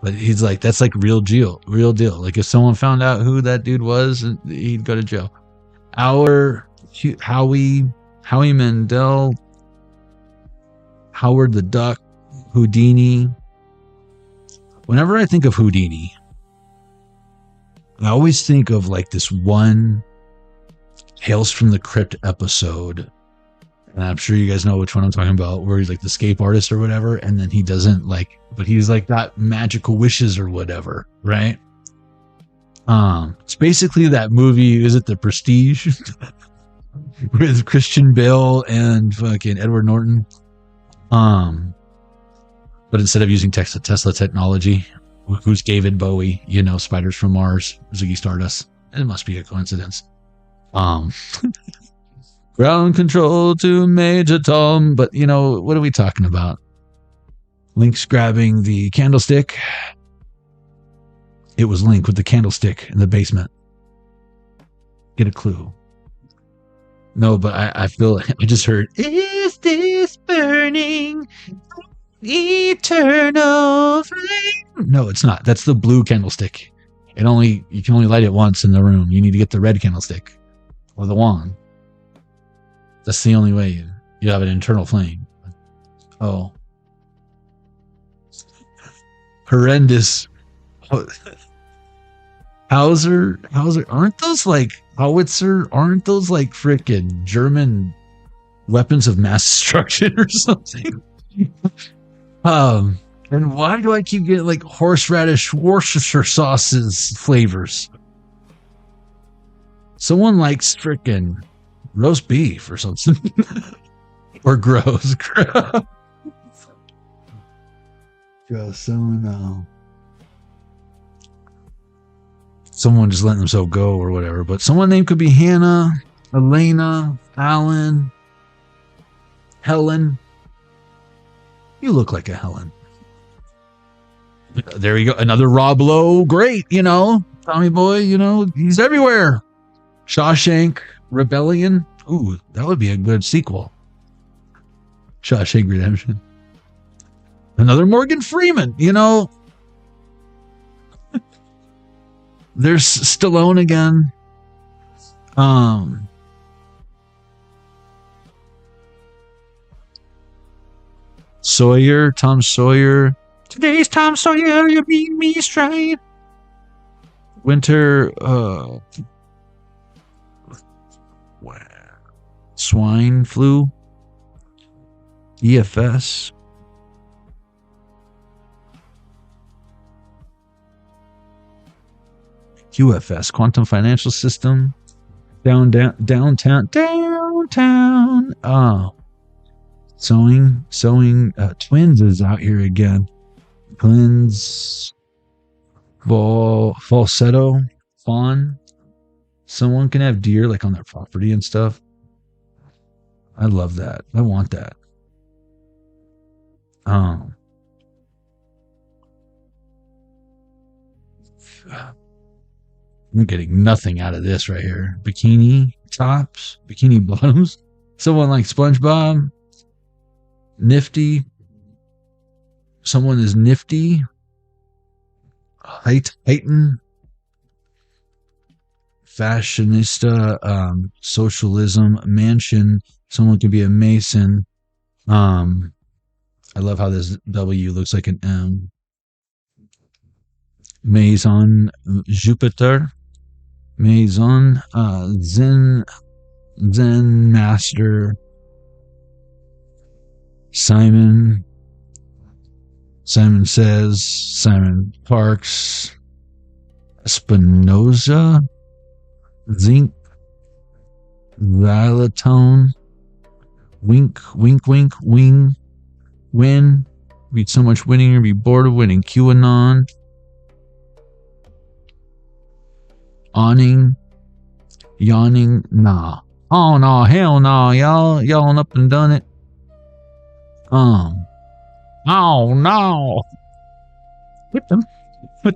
But he's like, that's like real deal. Like if someone found out who that dude was, he'd go to jail. Howie Mandel, Howard the Duck, Houdini. Whenever I think of Houdini, I always think of like this one Tales from the Crypt episode. And I'm sure you guys know which one I'm talking about, where he's like the escape artist or whatever. And then he doesn't like, but he's like got magical wishes or whatever. Right. It's basically that movie. Is it The Prestige with Christian Bale and fucking Edward Norton? But instead of using Tesla technology, who's David Bowie, you know, Spiders from Mars, Ziggy Stardust. It must be a coincidence. Ground control to Major Tom. But, you know, what are we talking about? Link's grabbing the candlestick. It was Link with the candlestick in the basement. Get a clue. No, but I feel, I just heard, is this burning eternal flame? No, it's not. That's the blue candlestick. You can only light it once in the room. You need to get the red candlestick or the wand. That's the only way you have an internal flame. Oh. Horrendous. Hauser, aren't those like howitzer? Aren't those like frickin' German weapons of mass destruction or something? And why do I keep getting like horseradish Worcestershire sauces flavors? Someone likes frickin' roast beef or something. Or gross. Someone just letting themselves go or whatever. But someone name could be Hannah, Elena, Alan, Helen. You look like a Helen. There you go. Another Rob Lowe. Great, you know. Tommy Boy, you know, he's everywhere. Shawshank Rebellion. Ooh, that would be a good sequel. Shawshank Redemption. Another Morgan Freeman, you know. There's Stallone again. Sawyer, Tom Sawyer. Today's Tom Sawyer, you beat me straight. Winter, swine flu. EFS. QFS, Quantum Financial System. Downtown. Oh. Sewing. Twins is out here again. Twins. Falsetto. Fawn. Someone can have deer like on their property and stuff. I love that. I want that. I'm getting nothing out of this right here. Bikini tops, bikini bottoms. Someone like SpongeBob. Nifty. Someone is nifty. Heighten. Fashionista. Socialism. Mansion. Someone could be a Mason. I love how this W looks like an M. Maison Jupiter. Maison Zen Master. Simon Says. Simon Parks. Spinoza. Zinc. Valetone. Wink. Wing. Win. Read so much winning or be bored of winning. QAnon. Awning. Yawning. Nah. Oh no, hell no, y'all up and done it. Oh no. With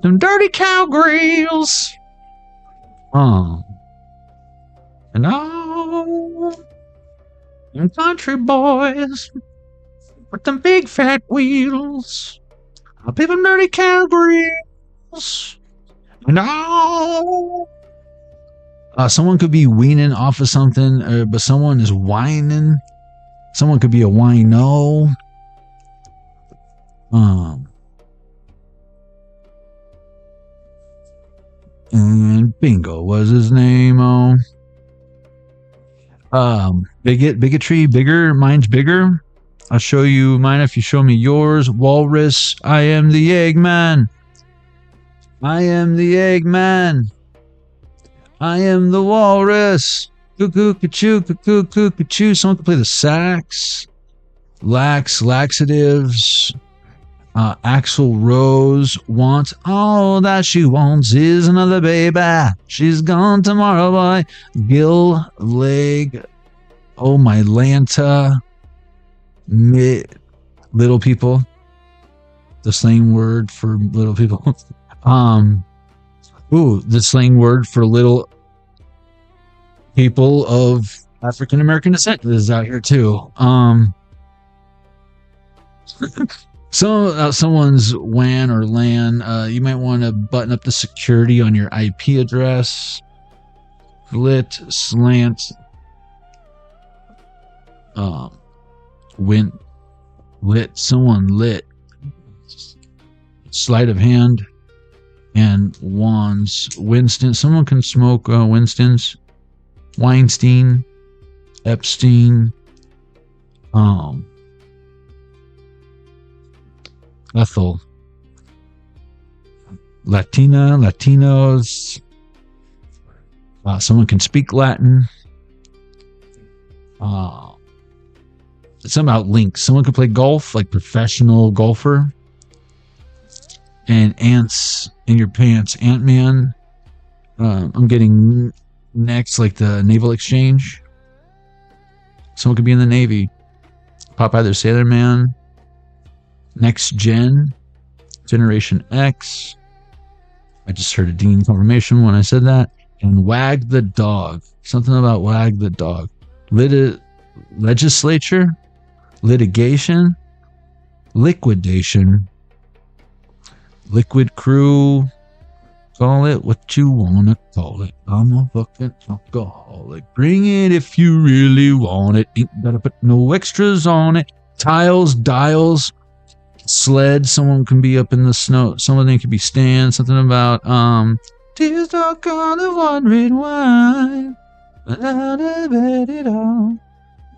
them dirty cow grills. And all them country boys with them big fat wheels. I'll be them dirty cow grills. And all. Someone could be weaning off of something, but someone is whining. Someone could be a wino. And bingo was his name. Bigotry, bigger. Mine's bigger. I'll show you mine if you show me yours. Walrus, I am the Eggman. I am the Eggman. I am the walrus. Cuckoo, cuckoo, cuckoo, cuckoo, cuckoo. Someone can play the sax. Laxatives. Axl Rose wants all that she wants is another baby. She's gone tomorrow, boy. Gill leg. Oh my Lanta. Little people. The slang word for little people. The slang word for little people of African American descent is out here too. Someone's WAN or LAN. You might want to button up the security on your IP address. Lit, slant, someone lit. Sleight of hand and wands. Winston. Someone can smoke Winston's. Weinstein. Epstein. Ethel. Latinos. Someone can speak Latin. Somehow links. Someone can play golf, like professional golfer. And ants in your pants. Ant-Man. I'm getting next, like the Naval Exchange. Someone could be in the Navy. Popeye the Sailor Man. Next Gen. Generation X. I just heard a ding confirmation when I said that. And Wag the Dog. Something about Wag the Dog. Legislature. Litigation. Liquidation. Liquid Crew. Call it what you wanna call it. I'm a fucking alcoholic. Bring it if you really want it. Ain't gotta put no extras on it. Tiles, dials, sled. Someone can be up in the snow. Someone could be stand. Something about tears dark on the one red wine. Without a bed at all.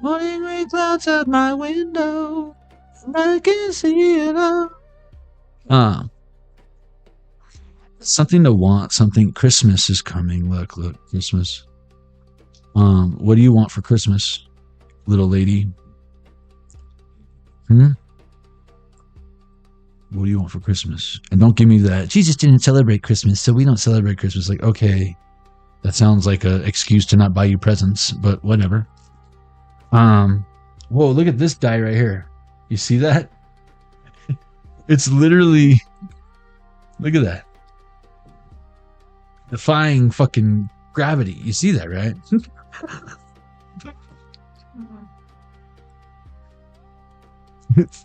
Morning rain clouds out my window. I can see it all. Something to want, something. Christmas is coming. Look, Christmas. What do you want for Christmas, little lady? What do you want for Christmas? And don't give me that. Jesus didn't celebrate Christmas, so we don't celebrate Christmas. Like, okay, that sounds like an excuse to not buy you presents, but whatever. Whoa, look at this die right here. You see that? It's literally, look at that. Defying fucking gravity. You see that, right? It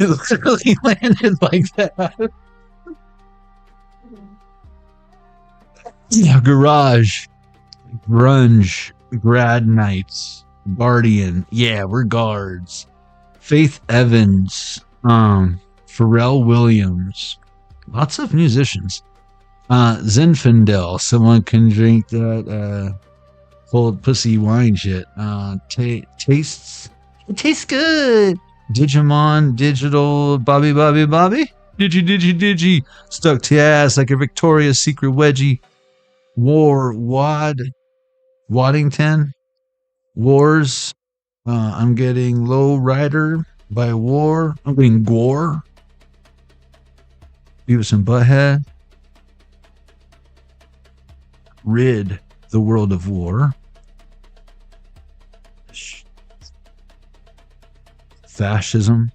literally landed like that. Yeah, garage. Grunge. Grad nights. Guardian. Yeah, we're guards. Faith Evans. Pharrell Williams. Lots of musicians. Zinfandel. Someone can drink that cold pussy wine shit. Tastes. It tastes good. Digimon, digital, Bobby. Digi. Stuck to your ass like a Victoria's Secret wedgie. Waddington. Wars. I'm getting Low Rider by War. I'm getting Gore. Beavis and Butthead. Rid the World of War. fascism,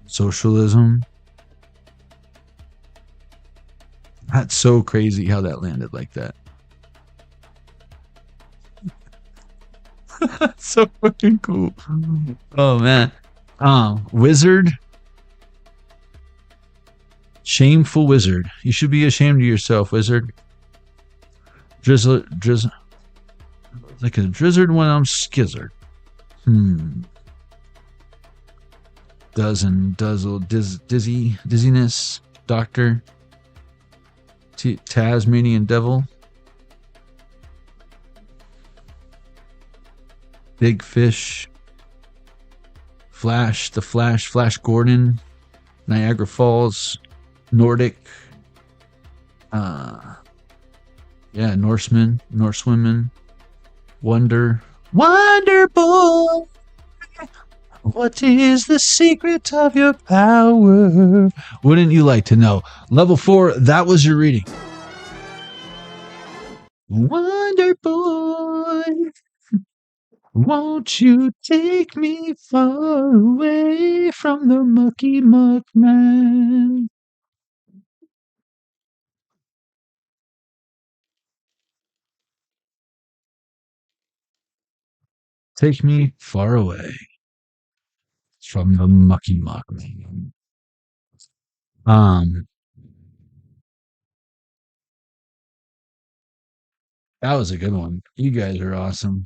socialism. That's so crazy how that landed like that. So fucking cool. Oh man. Wizard. Shameful wizard. You should be ashamed of yourself, wizard. Drizzle. Like a drizzard when I'm skizzard. Dizziness. Doctor. Tasmanian devil. Big fish. Flash Gordon. Niagara Falls. Nordic. Norsewomen. Wonderful. What is the secret of your power? Wouldn't you like to know? Level 4, that was your reading. Wonderful. Won't you take me far away from the mucky muck man? Take me far away from the mucky muck man. That was a good one. You guys are awesome.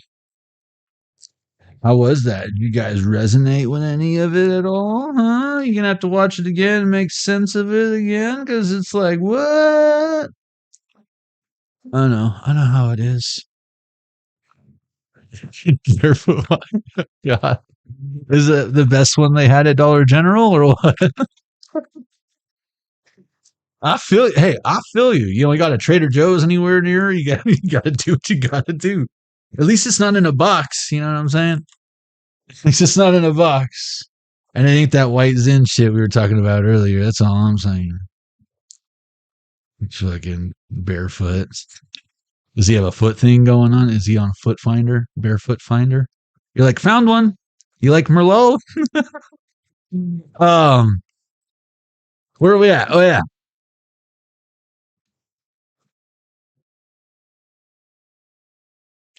How was that? You guys resonate with any of it at all? Huh? You're gonna have to watch it again and make sense of it again, because it's like, what? I know how it is. Barefoot. God. Is it the best one they had at Dollar General or what? I feel you. You only got a Trader Joe's anywhere near. You gotta do what you gotta do. At least it's not in a box, you know what I'm saying? At least it's not in a box. And it ain't that white Zen shit we were talking about earlier. That's all I'm saying. It's fucking barefoot. Does he have a foot thing going on? Is he on Foot Finder? Barefoot Finder? You're like, found one. You like Merlot? Where are we at? Oh yeah.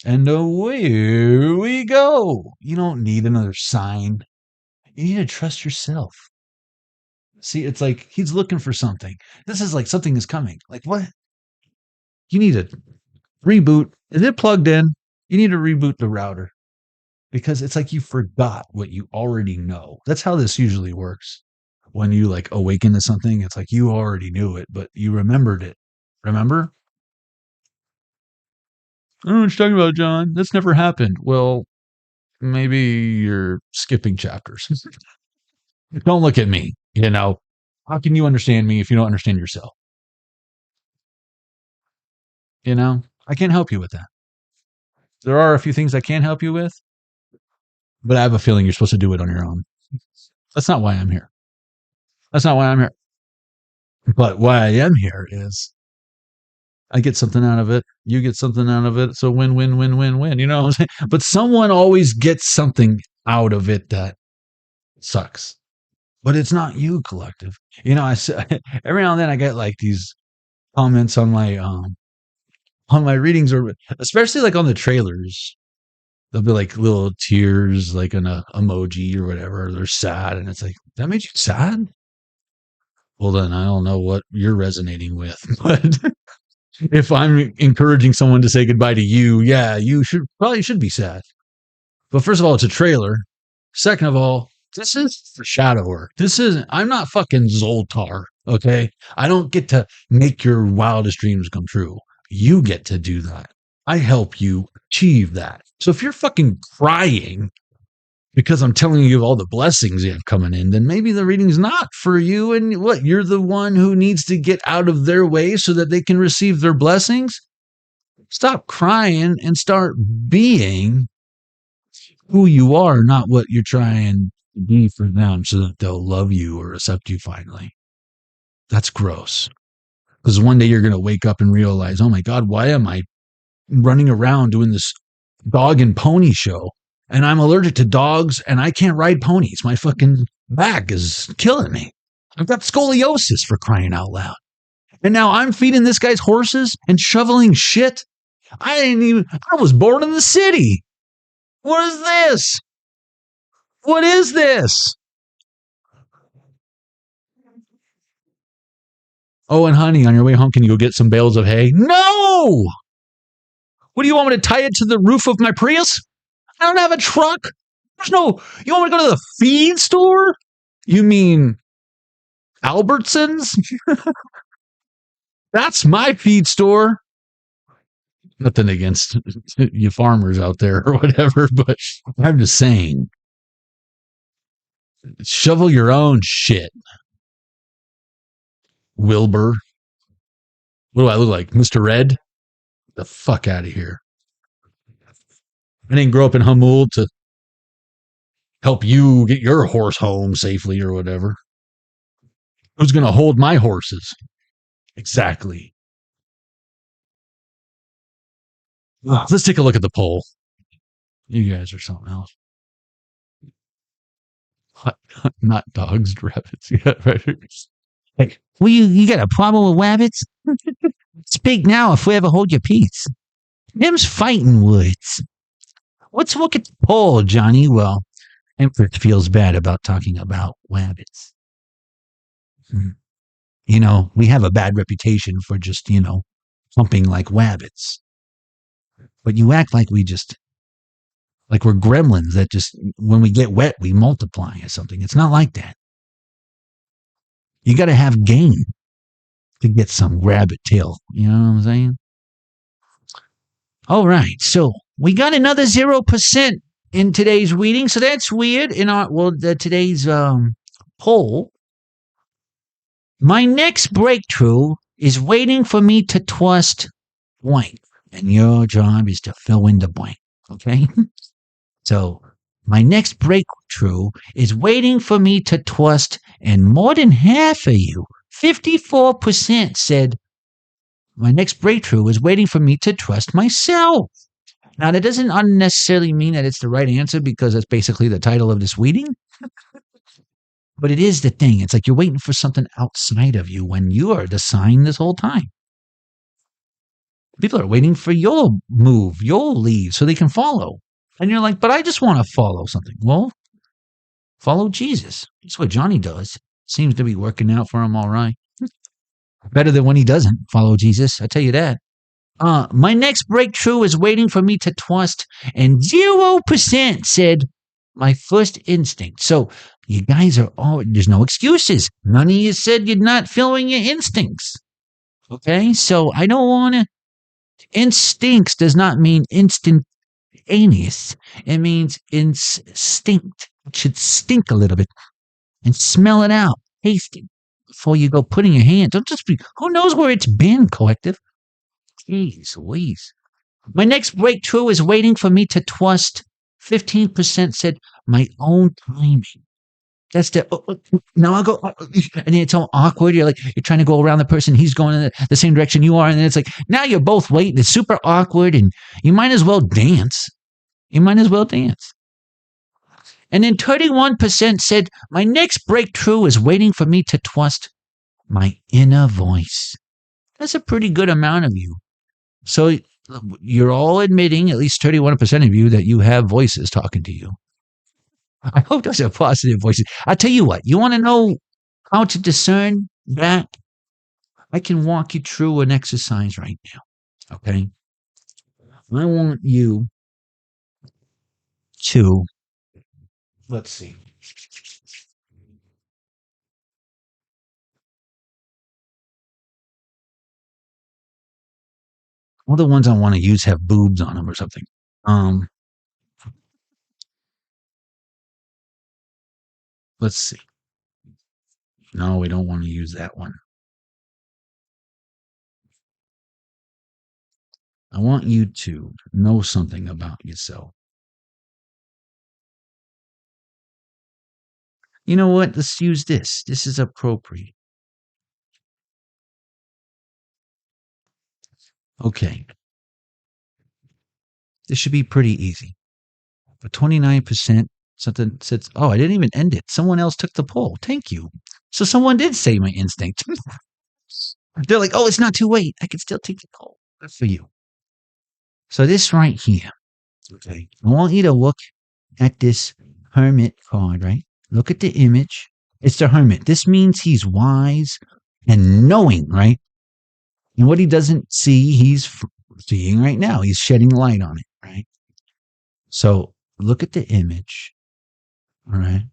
And away we go. You don't need another sign. You need to trust yourself. See, it's like he's looking for something. This is like something is coming. Like what? You need to reboot. Is it plugged in? You need to reboot the router because it's like you forgot what you already know. That's how this usually works. When you like awaken to something, it's like you already knew it, but you remembered it. Remember? I don't know what you're talking about, John. That's never happened. Well, maybe you're skipping chapters. Don't look at me. You know, how can you understand me if you don't understand yourself? You know, I can't help you with that. There are a few things I can help you with, but I have a feeling you're supposed to do it on your own. That's not why I'm here. That's not why I'm here. But why I am here is I get something out of it. You get something out of it. So win, win, win, win, win. You know what I'm saying? But someone always gets something out of it that sucks. But it's not you, collective. You know, every now and then I get like these comments on my readings, or especially like on the trailers. There'll be like little tears, like an emoji or whatever. They're sad, and it's like, that made you sad? Well, then I don't know what you're resonating with, but if I'm encouraging someone to say goodbye to you, yeah, you should be sad. But first of all, it's a trailer. Second of all, this is for shadow work. I'm not fucking Zoltar, okay? I don't get to make your wildest dreams come true. You get to do that. I help you achieve that. So if you're fucking crying because I'm telling you of all the blessings you have coming in, then maybe the reading's not for you. And what? You're the one who needs to get out of their way so that they can receive their blessings? Stop crying and start being who you are, not what you're trying to be for them so that they'll love you or accept you finally. That's gross. Because one day you're going to wake up and realize, oh my God, why am I running around doing this dog and pony show and I'm allergic to dogs, and I can't ride ponies. My fucking back is killing me. I've got scoliosis, for crying out loud. And now I'm feeding this guy's horses and shoveling shit. I was born in the city. What is this? What is this? Oh, and honey, on your way home, can you go get some bales of hay? No! What do you want me to tie it to the roof of my Prius? I don't have a truck. There's no. You want me to go to the feed store? You mean Albertsons? That's my feed store. Nothing against you farmers out there or whatever, but I'm just saying. Shovel your own shit. Wilbur. What do I look like? Mr. Red? The fuck out of here. I didn't grow up in Hamul to help you get your horse home safely or whatever. Who's going to hold my horses? Exactly. Let's take a look at the poll. You guys are something else. Not dogs, rabbits. Yeah, right. Hey, well, you got a problem with rabbits? Speak now if we ever hold your peace. Them's fighting words. Let's look at the poll, Johnny. Well, Empress feels bad about talking about rabbits. You know, we have a bad reputation for just, humping like rabbits. But you act like like we're gremlins that just, when we get wet, we multiply or something. It's not like that. You got to have game to get some rabbit tail. You know what I'm saying? All right. So we got another 0% in today's reading. So that's weird. Today's poll. My next breakthrough is waiting for me to trust blank. And your job is to fill in the blank. Okay? So my next breakthrough is waiting for me to trust, and more than half of you, 54%, said my next breakthrough is waiting for me to trust myself. Now, that doesn't unnecessarily mean that it's the right answer, because that's basically the title of this reading. But it is the thing. It's like you're waiting for something outside of you when you are the sign this whole time. People are waiting for your move, your lead, so they can follow. And you're like, but I just want to follow something. Well, follow Jesus. That's what Jonny does. Seems to be working out for him all right. Better than when he doesn't follow Jesus. I tell you that. My next breakthrough is waiting for me to trust, and 0% said my first instinct. So you guys are all, there's no excuses. None of you said you're not following your instincts. Okay? So I don't want to. Instincts does not mean instantaneous. It means instinct. It should stink a little bit and smell it out. Taste it before you go putting your hand. Don't just be, who knows where it's been, collective? Jeez Louise. My next breakthrough is waiting for me to trust. 15% said my own timing. That's now I'll go, and it's all awkward. You're trying to go around the person. He's going in the same direction you are. And then it's like, now you're both waiting. It's super awkward, and you might as well dance. And then 31% said, my next breakthrough is waiting for me to trust my inner voice. That's a pretty good amount of you. So you're all admitting, at least 31% of you, that you have voices talking to you. I hope those are positive voices. I'll tell you what, you want to know how to discern that? I can walk you through an exercise right now. Okay? I want you to, let's see. All the ones I want to use have boobs on them or something. Let's see. No, we don't want to use that one. I want you to know something about yourself. You know what? Let's use this. This is appropriate. Okay. This should be pretty easy. but 29% something said, oh, I didn't even end it. Someone else took the poll. Thank you. So someone did say my instinct. They're like, oh, it's not too late. I can still take the poll. Good for you. So this right here, okay, I want you to look at this hermit card, right? Look at the image. It's the hermit. This means he's wise and knowing, right? And what he doesn't see, he's seeing right now. He's shedding light on it, right? So look at the image, all right?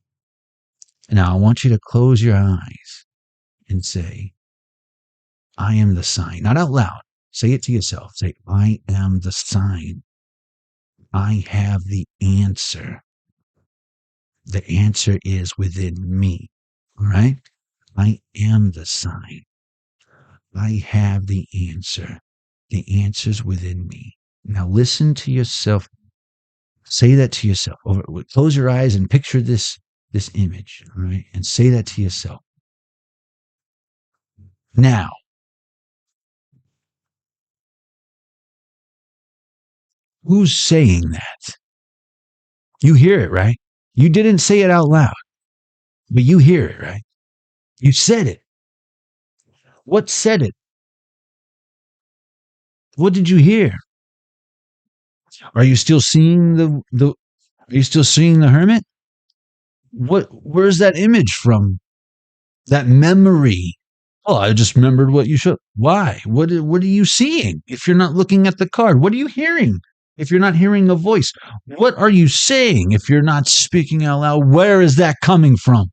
Now I want you to close your eyes and say, I am the sign. Not out loud. Say it to yourself. Say, I am the sign. I have the answer. The answer is within me, all right? I am the sign. I have the answer. The answer's within me. Now listen to yourself. Say that to yourself. Close your eyes and picture this image, all right? And say that to yourself. Now, who's saying that? You hear it, right? You didn't say it out loud, but you hear it, right? You said it. What said it? What did you hear? Are you still seeing are you still seeing the hermit? Where's that image from? That memory. Oh, I just remembered what you should. Why? What are you seeing if you're not looking at the card? What are you hearing if you're not hearing a voice? What are you saying if you're not speaking out loud? Where is that coming from?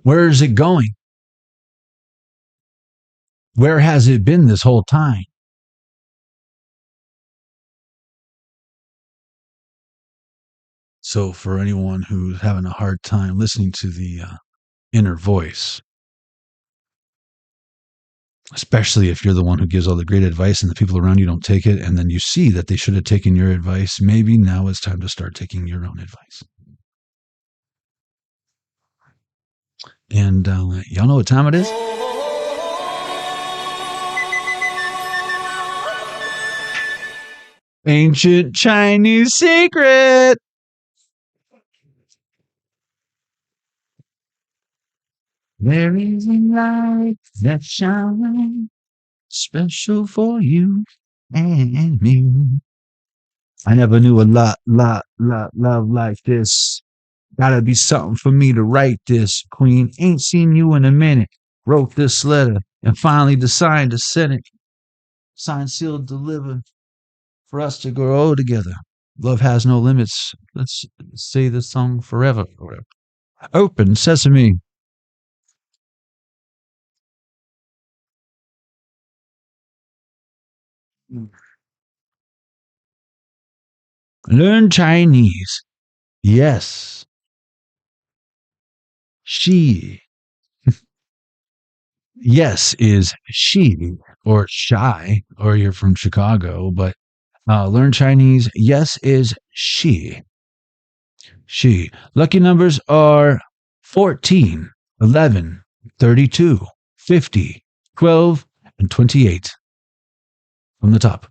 Where is it going? Where has it been this whole time? So for anyone who's having a hard time listening to the inner voice, especially if you're the one who gives all the great advice and the people around you don't take it, and then you see that they should have taken your advice, maybe now it's time to start taking your own advice. And y'all know what time it is? Ancient Chinese secret. There is a light that shines special for you and me. I never knew a lot love like this. Gotta be something for me to write this. Queen, ain't seen you in a minute. Wrote this letter and finally decided to send it. Signed, sealed, delivered for us to grow together. Love has no limits. Let's say this song forever. Open sesame. Learn Chinese. Yes. She. Yes is she or shy, or you're from Chicago, but learn Chinese. Yes is she. She. Lucky numbers are 14, 11, 32, 50, 12, and 28. From the top.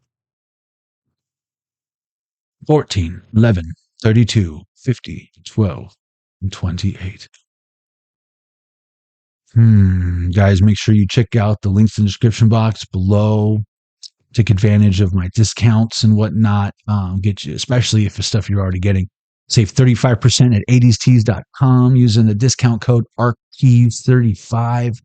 14, 11, 32, 50, 12, and 28. Guys, make sure you check out the links in the description box below. Take advantage of my discounts and whatnot. Get you, especially if it's stuff you're already getting. Save 35% at 80stees.com using the discount code ARKEYS35.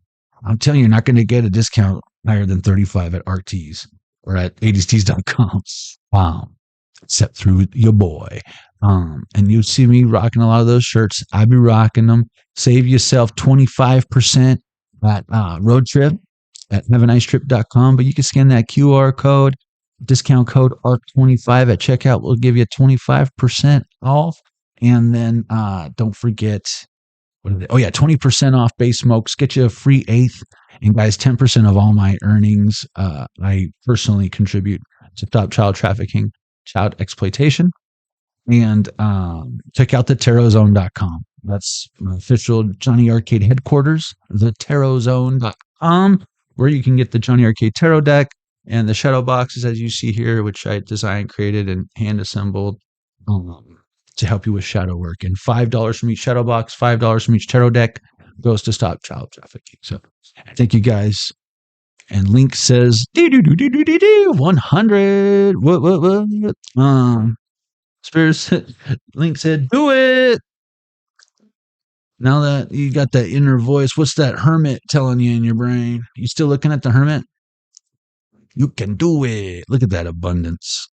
I'm telling you, you're not going to get a discount higher than 35 at ARKEYS or at 80stees.com. Except through your boy. And you'll see me rocking a lot of those shirts. I be rocking them. Save yourself 25% at road trip at havanicetrip.com. But you can scan that QR code, discount code ARK25 at checkout. We'll give you 25% off. And then don't forget, what are they? Oh, yeah, 20% off base smokes. Get you a free eighth. And guys, 10% of all my earnings I personally contribute to stop child trafficking, child exploitation. And check out the tarotzone.com. That's my official Jonny Arkade headquarters, the tarotzone.com, where you can get the Jonny Arkade tarot deck, And the shadow boxes, as you see here, which I designed, created, and hand assembled to help you with shadow work. And $5 from each shadow box, $5 from each tarot deck goes to stop child trafficking. So thank you guys. And Link says 100. What? Spirit said, Link said, do it. Now that you got that inner voice, what's that hermit telling you in your brain? You still looking at the hermit? You can do it. Look at that abundance.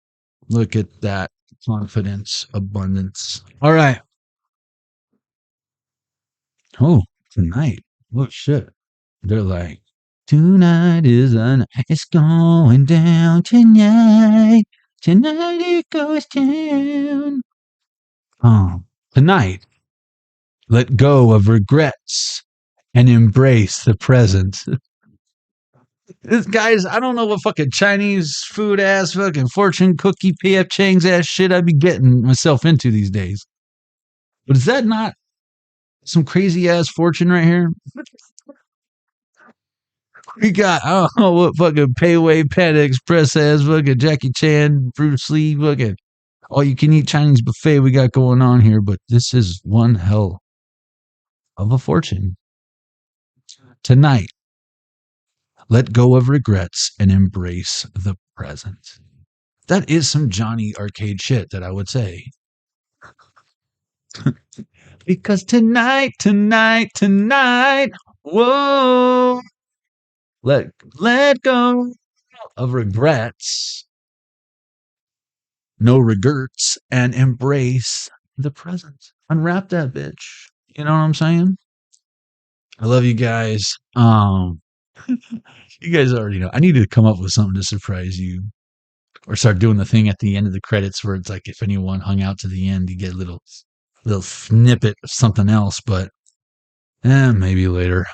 Look at that confidence, abundance. All right. Oh, tonight. Oh, shit. They're like, tonight is a night. It's going down tonight. Tonight it goes down. Tonight, let go of regrets and embrace the present. This guys, I don't know what fucking Chinese food ass fucking fortune cookie PF Chang's ass shit I'd be getting myself into these days. But is that not some crazy ass fortune right here? We got, I don't know what fucking Payway Panda Express ass fucking Jackie Chan, Bruce Lee fucking all you can eat Chinese buffet we got going on here. But this is one hell of a fortune. Tonight, let go of regrets and embrace the present. That is some Jonny Arkade shit that I would say. Because tonight, whoa, let go of regrets, no regrets, and embrace the present. Unwrap that bitch. You know what I'm saying? I love you guys. You guys already know. I need to come up with something to surprise you. Or start doing the thing at the end of the credits where it's like if anyone hung out to the end, you get a little snippet of something else. But maybe later.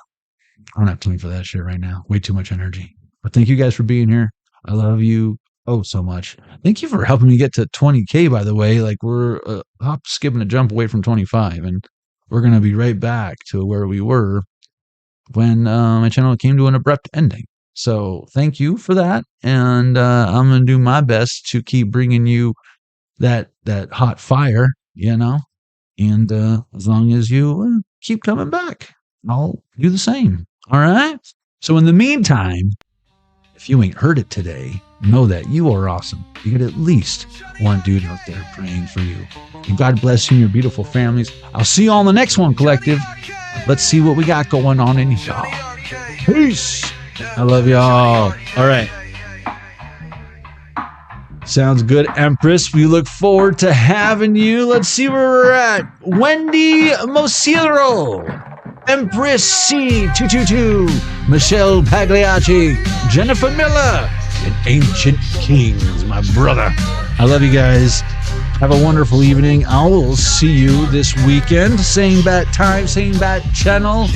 I don't have time for that shit right now. Way too much energy. But thank you guys for being here. I love you so much. Thank you for helping me get to 20K, by the way. Like we're hop, skipping a jump away from 25. And we're going to be right back to where we were when my channel came to an abrupt ending. So thank you for that. And I'm going to do my best to keep bringing you that hot fire, you know. And as long as you keep coming back, I'll do the same. All right? So in the meantime, if you ain't heard it today, know that you are awesome. You get at least one dude out there praying for you. And God bless you and your beautiful families. I'll see you all in the next one, Collective. Let's see what we got going on in y'all. Peace. I love y'all. All right. Sounds good, Empress. We look forward to having you. Let's see where we're at. Wendy Mosiro, Empress C222, Michelle Pagliacci, Jennifer Miller, and Ancient Kings, my brother. I love you guys. Have a wonderful evening. I will see you this weekend. Same bat time, same bat channel.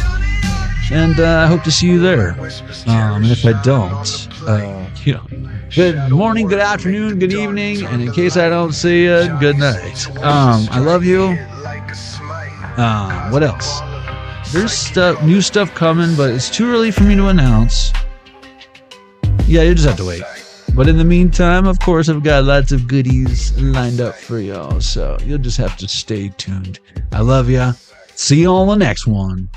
And I hope to see you there. And if I don't, good morning, good afternoon, good evening. And in case I don't see you, good night. I love you. What else? There's new stuff coming, but it's too early for me to announce. Yeah, you just have to wait. But in the meantime, of course, I've got lots of goodies lined up for y'all. So you'll just have to stay tuned. I love ya. See you all in the next one.